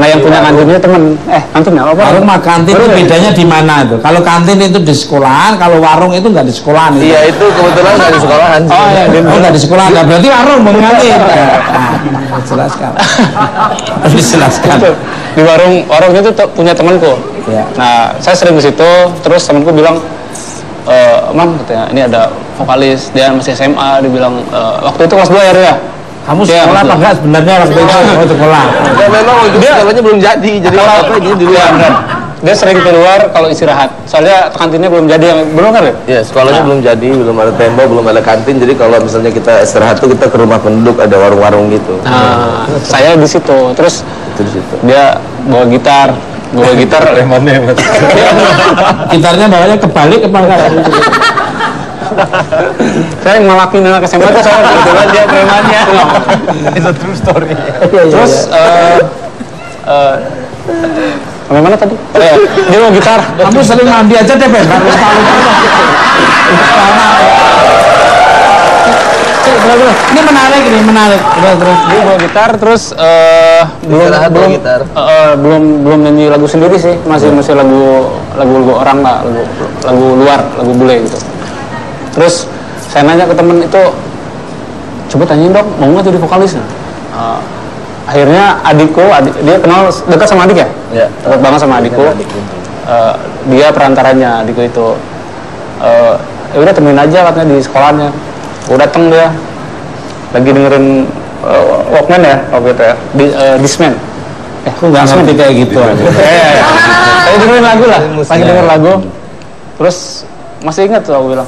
Nah yang punya kantinnya temen, kantin apa? Warung mah kantin itu bedanya di mana itu? Kalau kantin itu di sekolahan, kalau warung itu nggak di sekolahan. Iya itu kebetulan nggak di sekolahan. Oh iya, nggak di sekolahan, berarti warung bukan kantin. Jelaskan. Dijelaskan. Di warung itu punya temanku. Ya. Nah saya sering ke situ, terus temanku bilang, Mam katanya ini ada vokalis, dia masih SMA, dia bilang waktu itu kelas 2 ya. Kamu sekolah apa enggak sebenarnya waktu itu? Oh sekolah. Ya memang waktu itu sekolahnya belum jadi apa gitu di luar. Dia sering keluar kalau istirahat, soalnya kantinnya belum jadi, belum kan? Ya sekolahnya belum jadi, belum ada tembok, belum ada kantin, jadi kalau misalnya kita istirahat tuh kita ke rumah penduduk, ada warung-warung gitu. Nah, saya di situ, terus dia bawa gitar Remonnya Mas. Gitarnya bawanya kebalik apa enggak? Saya ngelakuin anak SMA itu, saya kebetulan dia premannya. It's a true story. Terus Sampai mana tadi? Dia mau gitar. Kamu sering mandi aja deh, Ben. Ini menarik, terus Dia bawa gitar, terus belum nyanyi lagu sendiri sih, masih lagu orang lah, lagu luar, lagu bule gitu. Terus saya nanya ke temen itu, coba tanyain dong, mau nggak jadi vokalis? Akhirnya adikku, dia kenal dekat sama adik ya? Iya. Dekat banget sama adikku. Dia perantaranya, adikku itu. Ya udah temenin aja katanya di sekolahnya. Udah dateng dia, lagi dengerin Walkman ya waktu itu ya, Discman. aku nggak ngerti kayak gitu. Saya dengerin lagu lah, lagi denger lagu. Terus masih ingat tuh aku bilang,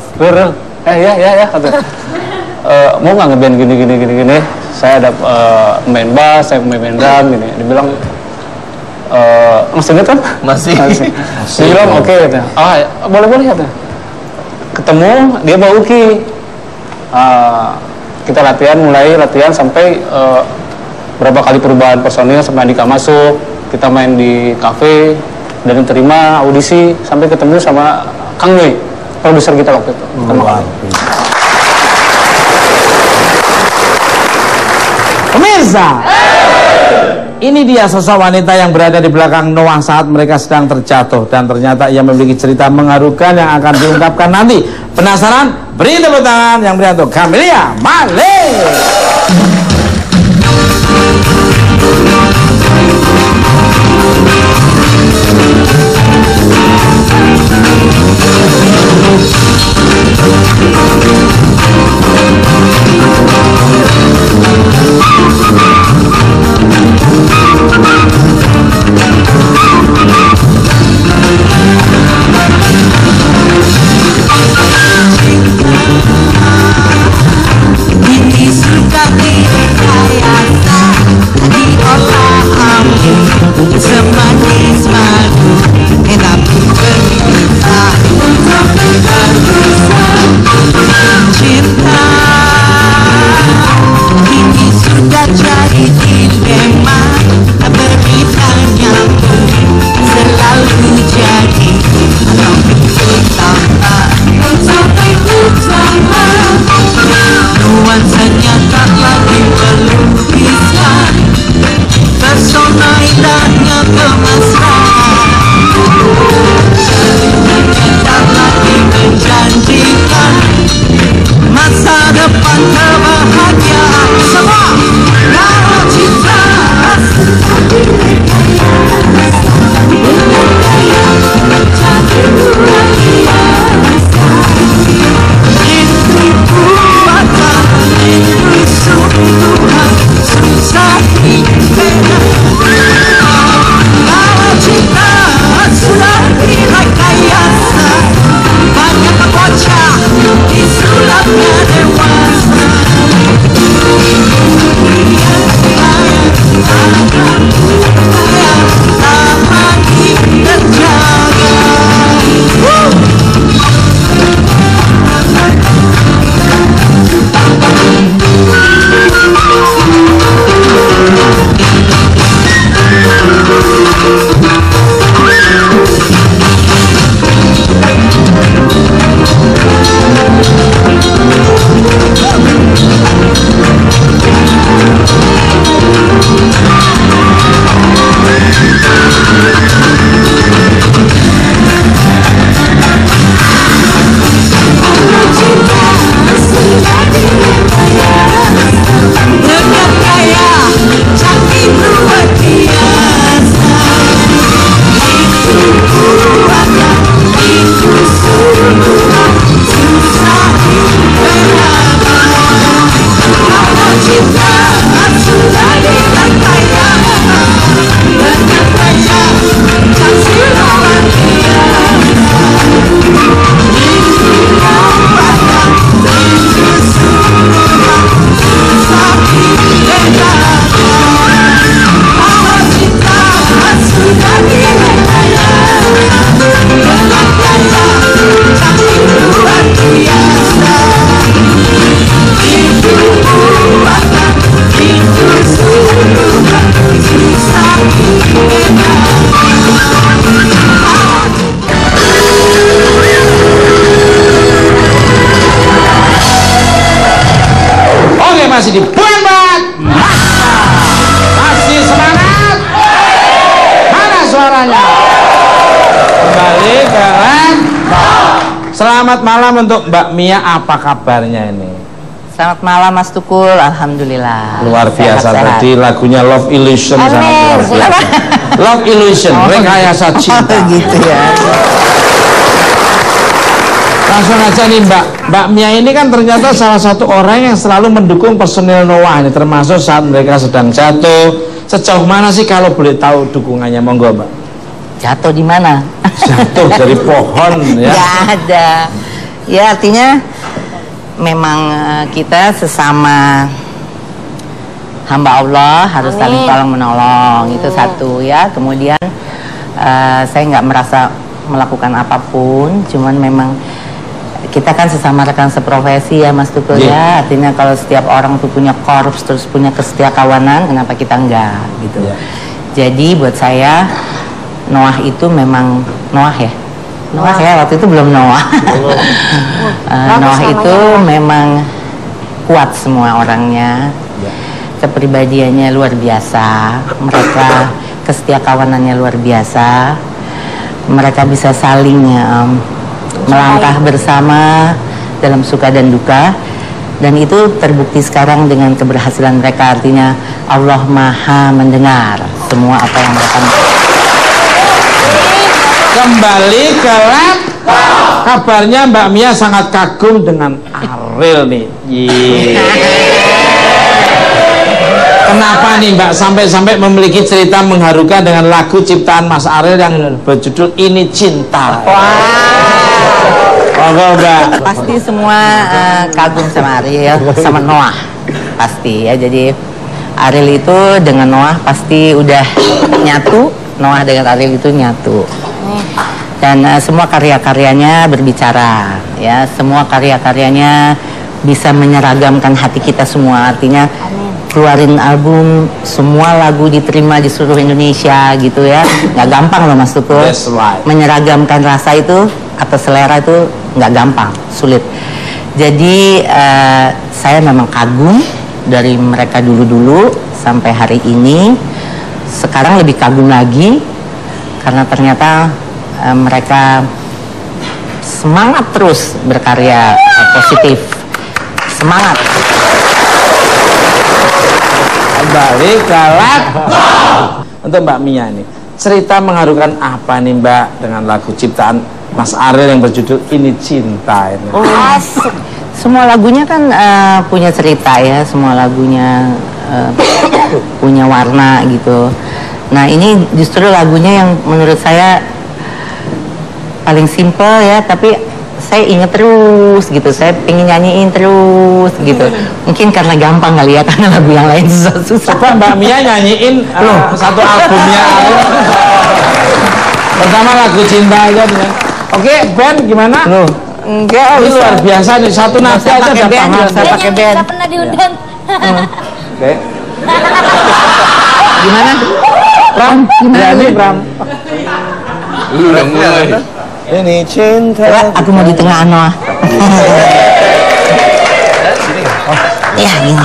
ya katanya. Mau nggak ngeband gini. Saya ada main bass, saya main drum gini. Dibilang masih ingat kan? Masih. Dia bilang oke katanya. Boleh katanya. Ketemu dia bawa Uki. Kita mulai latihan sampai berapa kali perubahan personil sampai Andika masuk, kita main di kafe dan terima audisi sampai ketemu sama Kang Nui, produser kita waktu itu. Pemirsa, ini dia sosok wanita yang berada di belakang Noah saat mereka sedang terjatuh, dan ternyata ia memiliki cerita mengharukan yang akan diungkapkan nanti. Penasaran? Beri tepuk tangan yang beri untuk Camelia Malik. Semanis madu enak bercinta untuk cinta ini sudah jadi dilema, beritanya selalu jadi sampai utama nuansanya tak lagi melukiskan persona indahnya kemesraan, tak lagi menjanjikan masa depan kebahagiaan. Semua kalau cinta ini buatan ini Tuhan susah dibeda. Kalau cinta sudah direkayasa, banyak bocah disulapnya dewasa. Selamat malam untuk Mbak Mia, apa kabarnya ini? Selamat malam Mas Tukul, alhamdulillah. Luar biasa Sehat-sehat. tadi lagunya Love Illusion sangat luar biasa. Love Illusion, rekayasa cinta. Gitu ya. Langsung aja nih Mbak Mia ini kan ternyata salah satu orang yang selalu mendukung personil Noah ini, termasuk saat mereka sedang jatuh. Sejauh mana sih kalau boleh tahu dukungannya, monggo Mbak? Jatuh di mana? Jatuh dari pohon ya? Gak ada. Ya artinya memang kita sesama hamba Allah harus saling tolong menolong, itu satu ya. Kemudian saya nggak merasa melakukan apapun, cuman memang kita kan sesama rekan seprofesi ya Mas Tukul ya. Artinya kalau setiap orang tuh punya korps terus punya kesetiakawanan, kenapa kita enggak gitu. Jadi buat saya Noah itu memang Noah ya. Noah ya, waktu itu belum Noah. Noah itu memang kuat semua orangnya. Kepribadiannya luar biasa. Mereka kesetiakawanannya luar biasa. Mereka bisa saling melangkah bersama dalam suka dan duka. Dan itu terbukti sekarang dengan keberhasilan mereka. Artinya Allah Maha mendengar semua apa yang mereka Kembali ke laptop. Kabarnya Mbak Mia sangat kagum dengan Ariel nih. Kenapa nih Mbak sampai memiliki cerita mengharukan dengan lagu ciptaan Mas Ariel yang berjudul Ini Cinta? Oh Mbak. Pasti semua kagum sama Ariel, sama Noah pasti ya. Jadi Ariel itu dengan Noah pasti udah nyatu. Noah dengan Ariel itu nyatu. Dan semua karya-karyanya berbicara ya, semua karya-karyanya bisa menyeragamkan hati kita semua. Artinya keluarin album, semua lagu diterima di seluruh Indonesia gitu ya, nggak gampang loh Mas Tukul. Menyeragamkan rasa itu atau selera itu nggak gampang, sulit. Jadi saya memang kagum dari mereka dulu-dulu sampai hari ini. Sekarang lebih kagum lagi karena ternyata mereka semangat terus berkarya positif, semangat. Kembali ke laptop. Untuk Mbak Mia nih, cerita mengharukan apa nih Mbak dengan lagu ciptaan Mas Ariel yang berjudul Ini Cinta ini? Semua lagunya kan punya cerita ya, semua lagunya punya warna gitu. Nah ini justru lagunya yang menurut saya paling simple ya, tapi saya inget terus gitu, saya pengen nyanyiin terus gitu. Mungkin karena gampang kali ya, karena lagu yang lain susah-susah. Coba Mbak Mia nyanyiin satu albumnya pertama lagu Cinta aja nih. Oke, band gimana? Enggak, ini luar biasa nih, satu nada aja udah paham. Saya pakai band. Nggak pernah diundang. Oke. Gimana? Pram, berani Pram. Lu udah mulai. Ini cinta. Aku mau di tengah Noah. Ya gini.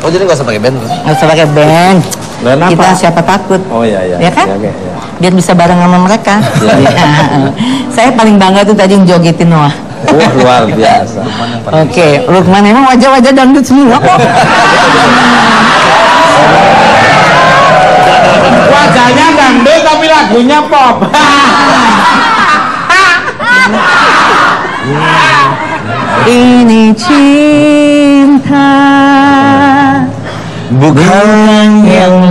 Oh jadi nggak usah pakai band? Nggak usah pakai band. Kita siapa takut? Oh iya. Ya kan? Ya. Biar bisa bareng sama mereka. Saya paling bangga tuh tadi jogetin Noah. Wah luar biasa. Oke, Lukman emang wajah-wajah dangdut semua kok. Wajahnya dangdut tapi lagunya pop. Ini cinta bukan yang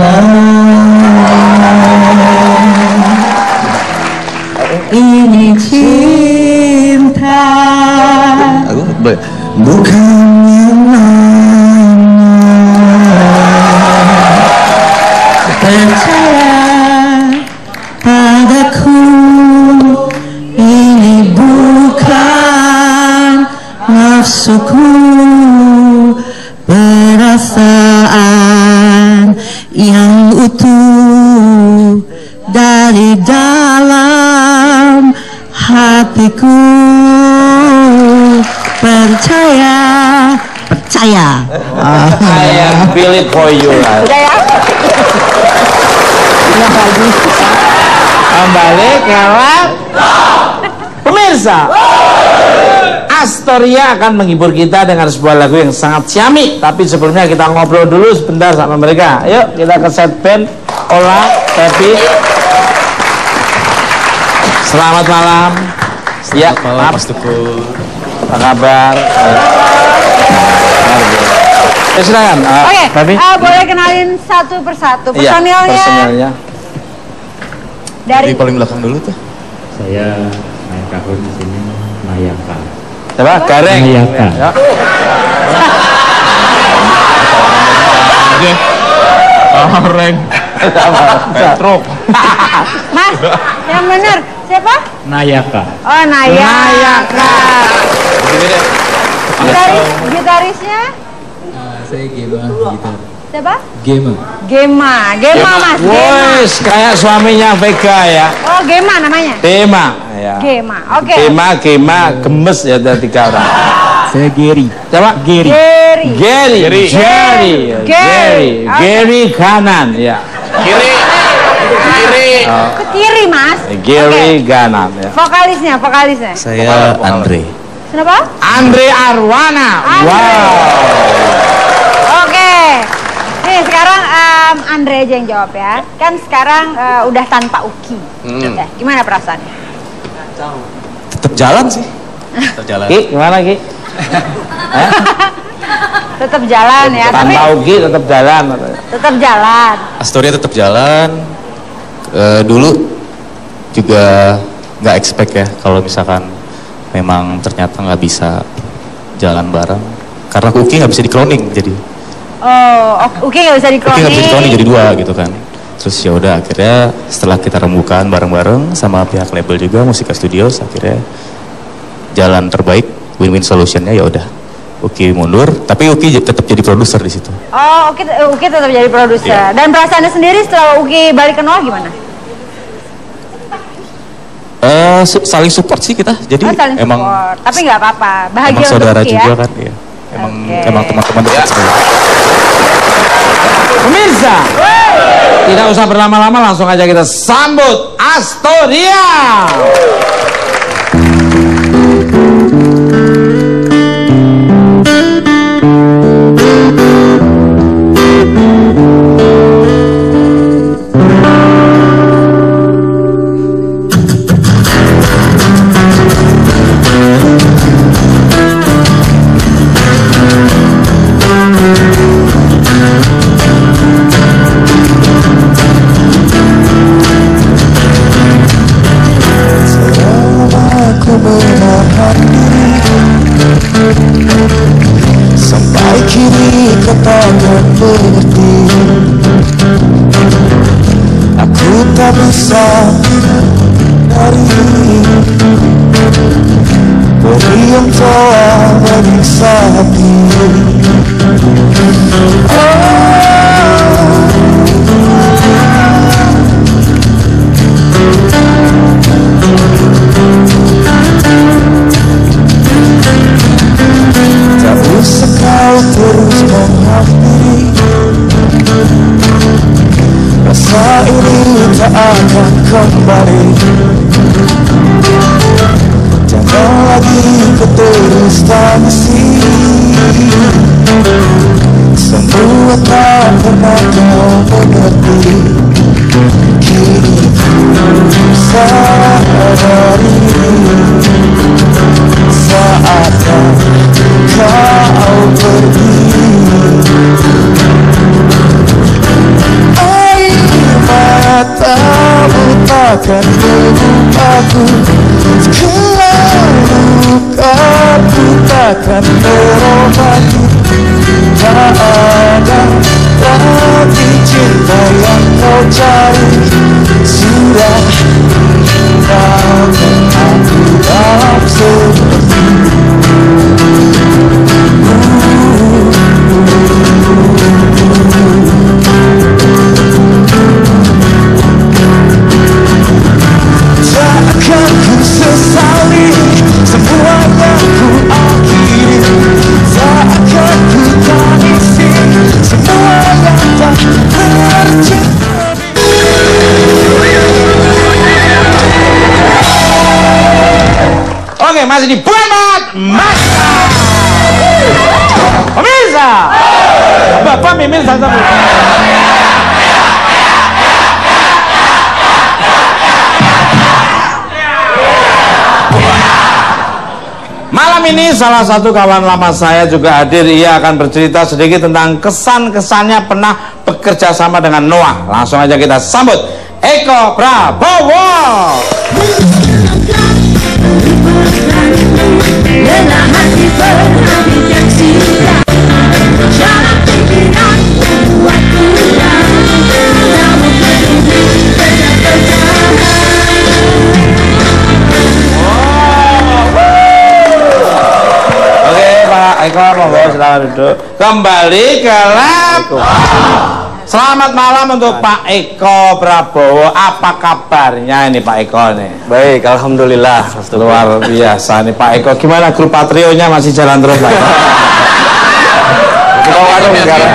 ini cinta bukan yang percaya padaku, ini bukan nafsuku, perasaan yang utuh dari dalam hatiku. Percaya. I feel it for you. Udah ya. Kembali ke laptop. Pemirsa Pemirsa, Astoria akan menghibur kita dengan sebuah lagu yang sangat ciamik. Tapi sebelumnya kita ngobrol dulu sebentar sama mereka. Yuk kita ke set band. Ola, Tepi. Selamat malam. Selamat malam Mas Tukul. Apa kabar? Silakan. Oke, Tepi. boleh kenalin satu persatu personilnya. Iya, personilnya. Dari paling belakang dulu tuh. Saya main kahun di sini, Mayaka. Coba Gareng. Mayaka. Ya. Gareng. Petruk. Mas, yang bener siapa? Nayaka. Oh, Nayaka. Gitarisnya? Saya Gema gitar. Siapa? Gema. Gema Mas. Gema. Wes, kayak suaminya Vega ya. Oh, Gema namanya. Gema. Ya. Gema. Oke. Gema, gemes ya ada 3 orang. Saya Gary. Coba Gary. Gary kanan ya. Kiri. Ke kiri, Mas. Gary kanan ya. Vokalisnya. Saya Andre. Kenapa? Andre Arwana. Andre. Wow. Oke. Nih sekarang Andre aja yang jawab ya. Kan sekarang udah tanpa Uki. Gimana perasaannya? Tetap jalan sih. Tetap jalan. Ki, gimana Ki? Tetap jalan ya. Tanpa Uki tetap jalan. Tetap jalan. Astoria tetap jalan. Dulu juga nggak expect ya kalau misalkan memang ternyata nggak bisa jalan bareng. Karena Uki nggak bisa di-cloning jadi. Oh, Uki nggak bisa Uki nggak bisa di-cloning di-cloning. jadi 2 gitu kan. Terus ya udah akhirnya setelah kita rembukan bareng-bareng sama pihak label juga Musika Studios, akhirnya jalan terbaik win-win solutionnya ya udah Uki mundur, tapi Uki tetap jadi produser di situ. Oh, Uki tetap jadi produser. Iya. Dan perasaannya sendiri setelah Uki balik ke Noah gimana? Saling support sih kita, jadi Saling emang support. Tapi nggak apa-apa. Bahagia emang untuk saudara Uki juga ya. kan, ya. Emang teman-teman dekat sekali. Pemirsa, tidak usah berlama-lama, langsung aja kita sambut Astoria. Sampai kini kau takkan mengerti. Aku tak bisa dari beri yang telah menyiksa hati. Tak usah kau terus menghampiri. Rasa ini tak akan kembali. Jangan lagi kau terus tangisi. Semua tak pernah kau mengerti. Kini ku sadari saatnya kau pergi. Air matamu takkan mengubahku. Kalau lukaku takkan terobati. Tak ada lagi cinta yang kau cari. Sudah tinggalkan aku dalam sepi. Takkan ku sesali semua yang ku akhiri. Takkan ku tangisi semua yang tak terjadi. Oke, masih di Buat Mata. Pemirsa, Bapak Mimin satu. Malam ini salah satu kawan lama saya juga hadir. Ia akan bercerita sedikit tentang kesan-kesannya pernah bekerja sama dengan Noah. Langsung aja kita sambut Eko Prabowo. Eko, monggo silakan duduk. Kembali ke lab. Selamat malam untuk Pak Eko Prabowo. Apa kabarnya ini Pak Eko nih? Baik, alhamdulillah. Luar biasa nih Pak Eko. Gimana grup Patrionya masih jalan terus Pak Eko? Kita warung sekarang.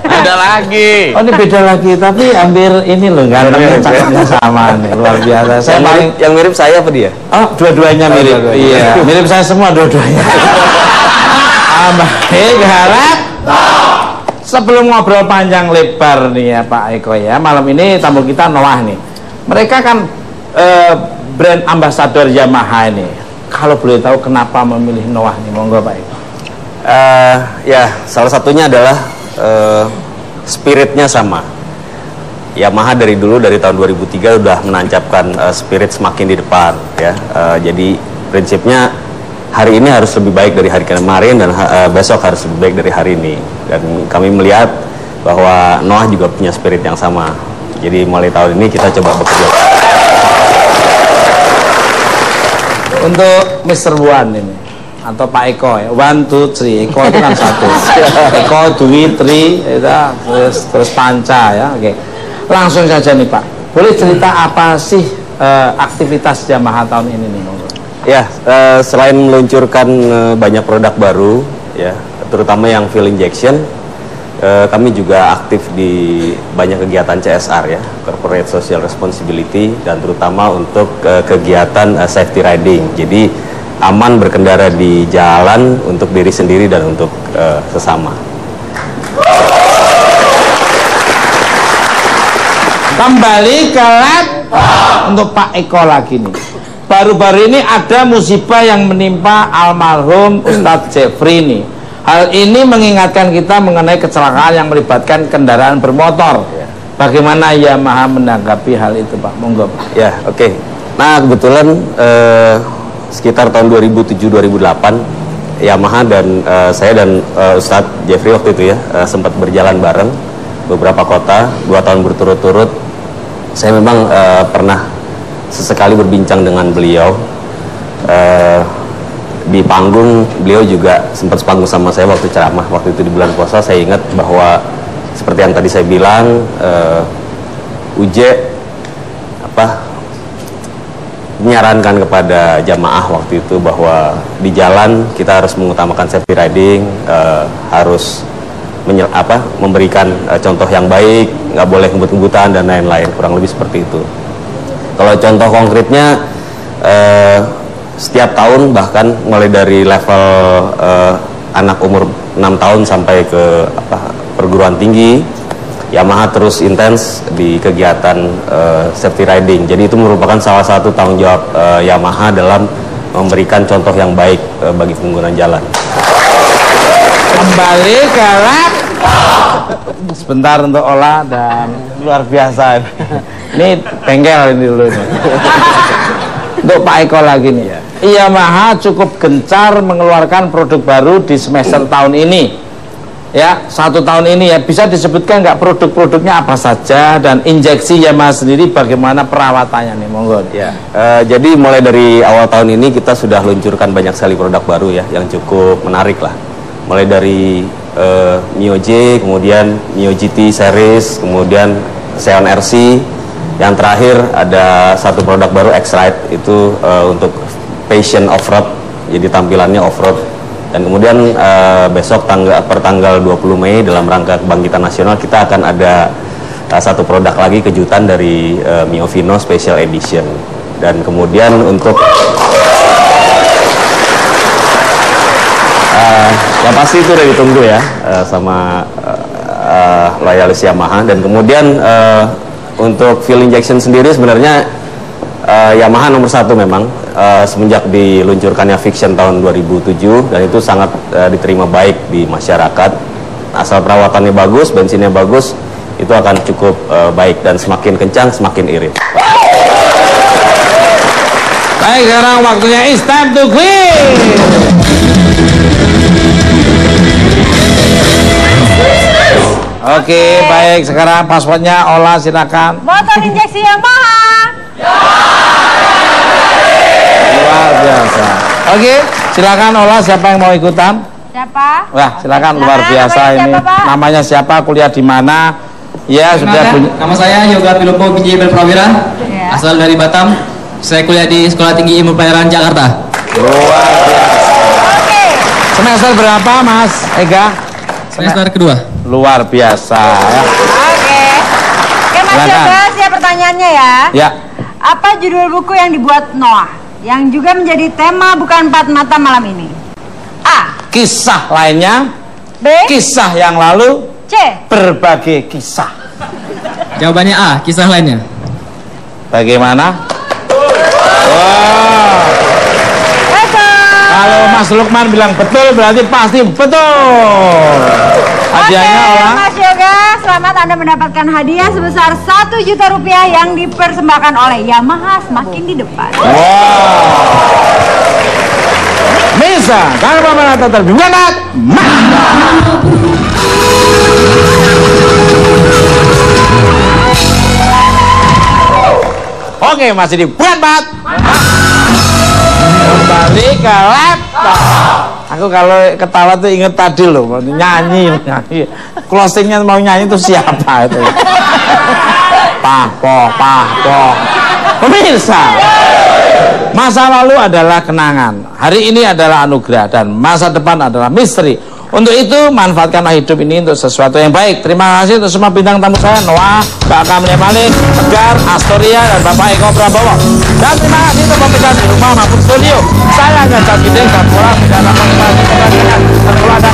Ada lagi. Oh ini beda lagi, tapi hampir ini loh, gantengnya cakepnya sama nih, luar biasa. Saya yang mirip saya apa dia? Oh, dua-duanya mirip. Iya, mirip saya semua dua-duanya. Baik, harap. Sebelum ngobrol panjang lebar nih ya Pak Eko ya, malam ini tamu kita Noah nih. Mereka kan brand ambassador Yamaha ini. Kalau boleh tahu kenapa memilih Noah nih, monggo Pak Eko. Ya, salah satunya adalah spiritnya sama. Yamaha dari dulu, dari tahun 2003 udah menancapkan spirit semakin di depan ya. Jadi prinsipnya hari ini harus lebih baik dari hari kemarin dan besok harus lebih baik dari hari ini. Dan kami melihat bahwa Noah juga punya spirit yang sama. Jadi mulai tahun ini kita coba bekerja. Untuk Mr. Wan ini atau Pak Eko ya, 1, 2, 3. Eko itu kan satu. Eko, 2, 3, terus panca ya. Oke. Langsung saja nih Pak. Boleh cerita apa sih aktivitas Yamaha tahun ini nih? Ya, selain meluncurkan banyak produk baru, ya, terutama yang fuel injection, kami juga aktif di banyak kegiatan CSR ya, Corporate Social Responsibility, dan terutama untuk kegiatan safety riding. Jadi aman berkendara di jalan untuk diri sendiri dan untuk sesama. Kembali ke lab untuk Pak Eko lagi nih. Baru-baru ini ada musibah yang menimpa almarhum Ustadz Jeffrey nih. Hal ini mengingatkan kita mengenai kecelakaan yang melibatkan kendaraan bermotor. Bagaimana Yamaha menanggapi hal itu Pak? Monggo Pak. Ya, oke. Nah kebetulan sekitar tahun 2007-2008 Yamaha dan saya dan Ustadz Jeffrey waktu itu ya sempat berjalan bareng beberapa kota 2 tahun berturut-turut. Saya memang pernah sesekali berbincang dengan beliau di panggung. Beliau juga sempat sepanggung sama saya waktu ceramah waktu itu di bulan puasa. Saya ingat bahwa seperti yang tadi saya bilang, menyarankan kepada jamaah waktu itu bahwa di jalan kita harus mengutamakan safety riding, harus memberikan contoh yang baik, nggak boleh ngebut-ngebutan dan lain-lain, kurang lebih seperti itu. Kalau contoh konkretnya, setiap tahun bahkan mulai dari level anak umur 6 tahun sampai ke perguruan tinggi, Yamaha terus intens di kegiatan safety riding. Jadi itu merupakan salah satu tanggung jawab Yamaha dalam memberikan contoh yang baik bagi pengguna jalan. Kembali ke lab. Sebentar untuk olah dan luar biasa. Ini bengkel ini dulu ini. Untuk Pak Eko lagi nih. Yamaha cukup gencar mengeluarkan produk baru di semester tahun ini. Ya, 1 tahun ini ya. Bisa disebutkan nggak produk-produknya apa saja dan injeksi Yamaha sendiri bagaimana perawatannya nih, monggo. Ya, jadi mulai dari awal tahun ini kita sudah luncurkan banyak sekali produk baru ya yang cukup menarik lah. Mulai dari Mio J, kemudian Mio GT series, kemudian Xeon RC. Yang terakhir ada satu produk baru X-Ride, itu untuk passion off-road, jadi tampilannya off-road. Dan kemudian besok per tanggal 20 Mei dalam rangka kebangkitan nasional kita akan ada satu produk lagi kejutan dari Mio Vino Special Edition. Dan kemudian untuk Ya pasti itu udah ditunggu ya sama loyalis Yamaha. Dan kemudian untuk fuel injection sendiri sebenarnya Yamaha nomor 1 memang semenjak diluncurkannya Fiction tahun 2007, dan itu sangat diterima baik di masyarakat. Asal perawatannya bagus, bensinnya bagus, itu akan cukup baik, dan semakin kencang semakin irit. Baik, sekarang waktunya it's time to quiz. Oke, baik, sekarang passwordnya Ola, silakan. Motor injeksi Yamaha. Luar biasa. Oke, silakan Ola, siapa yang mau ikutan? Siapa? Wah, silakan, luar biasa namanya ini. siapa, Pak? Namanya siapa? Kuliah di mana? Ya, sudah punya. Nama saya Yoga Pilopo Binjai Prawira, asal dari Batam. Saya kuliah di Sekolah Tinggi Ilmu Pelayaran Jakarta. Luar biasa. Oke. Semester berapa, Mas Ega? Semester kedua. Luar biasa ya. Oke. Oke, Mas Silakan. Yoga, siap pertanyaannya ya. Ya. Apa judul buku yang dibuat Noah yang juga menjadi tema Bukan Empat Mata malam ini? A. Kisah lainnya. B. Kisah yang lalu. C. Berbagai kisah. Jawabannya A, kisah lainnya. Bagaimana? Wow. Kalau Mas Lukman bilang betul, berarti pasti betul. Hadiahnya Ola. Mas Yoga, selamat Anda mendapatkan hadiah sebesar 1 juta rupiah yang dipersembahkan oleh Yamaha Semakin di Depan. Wow. Bisa, kalau Bapak terlebih banget, oke, masih dibuat banget. Kembali ke laptop. Aku kalau ketawa tuh inget tadi loh, nyanyi. Closingnya mau nyanyi itu siapa itu? Pahpo. Pemirsa, masa lalu adalah kenangan, hari ini adalah anugerah, dan masa depan adalah misteri. Untuk itu, manfaatkanlah hidup ini untuk sesuatu yang baik. Terima kasih untuk semua bintang tamu saya, Noah, Mbak Kamil Malik, Tegar, Astoria, dan Bapak Eko Prabowo. Dan terima kasih untuk pemirsa di rumah maupun studio. Saya hanya Cak Gideng dan Pola, tidak ada motivasi. Kalau ada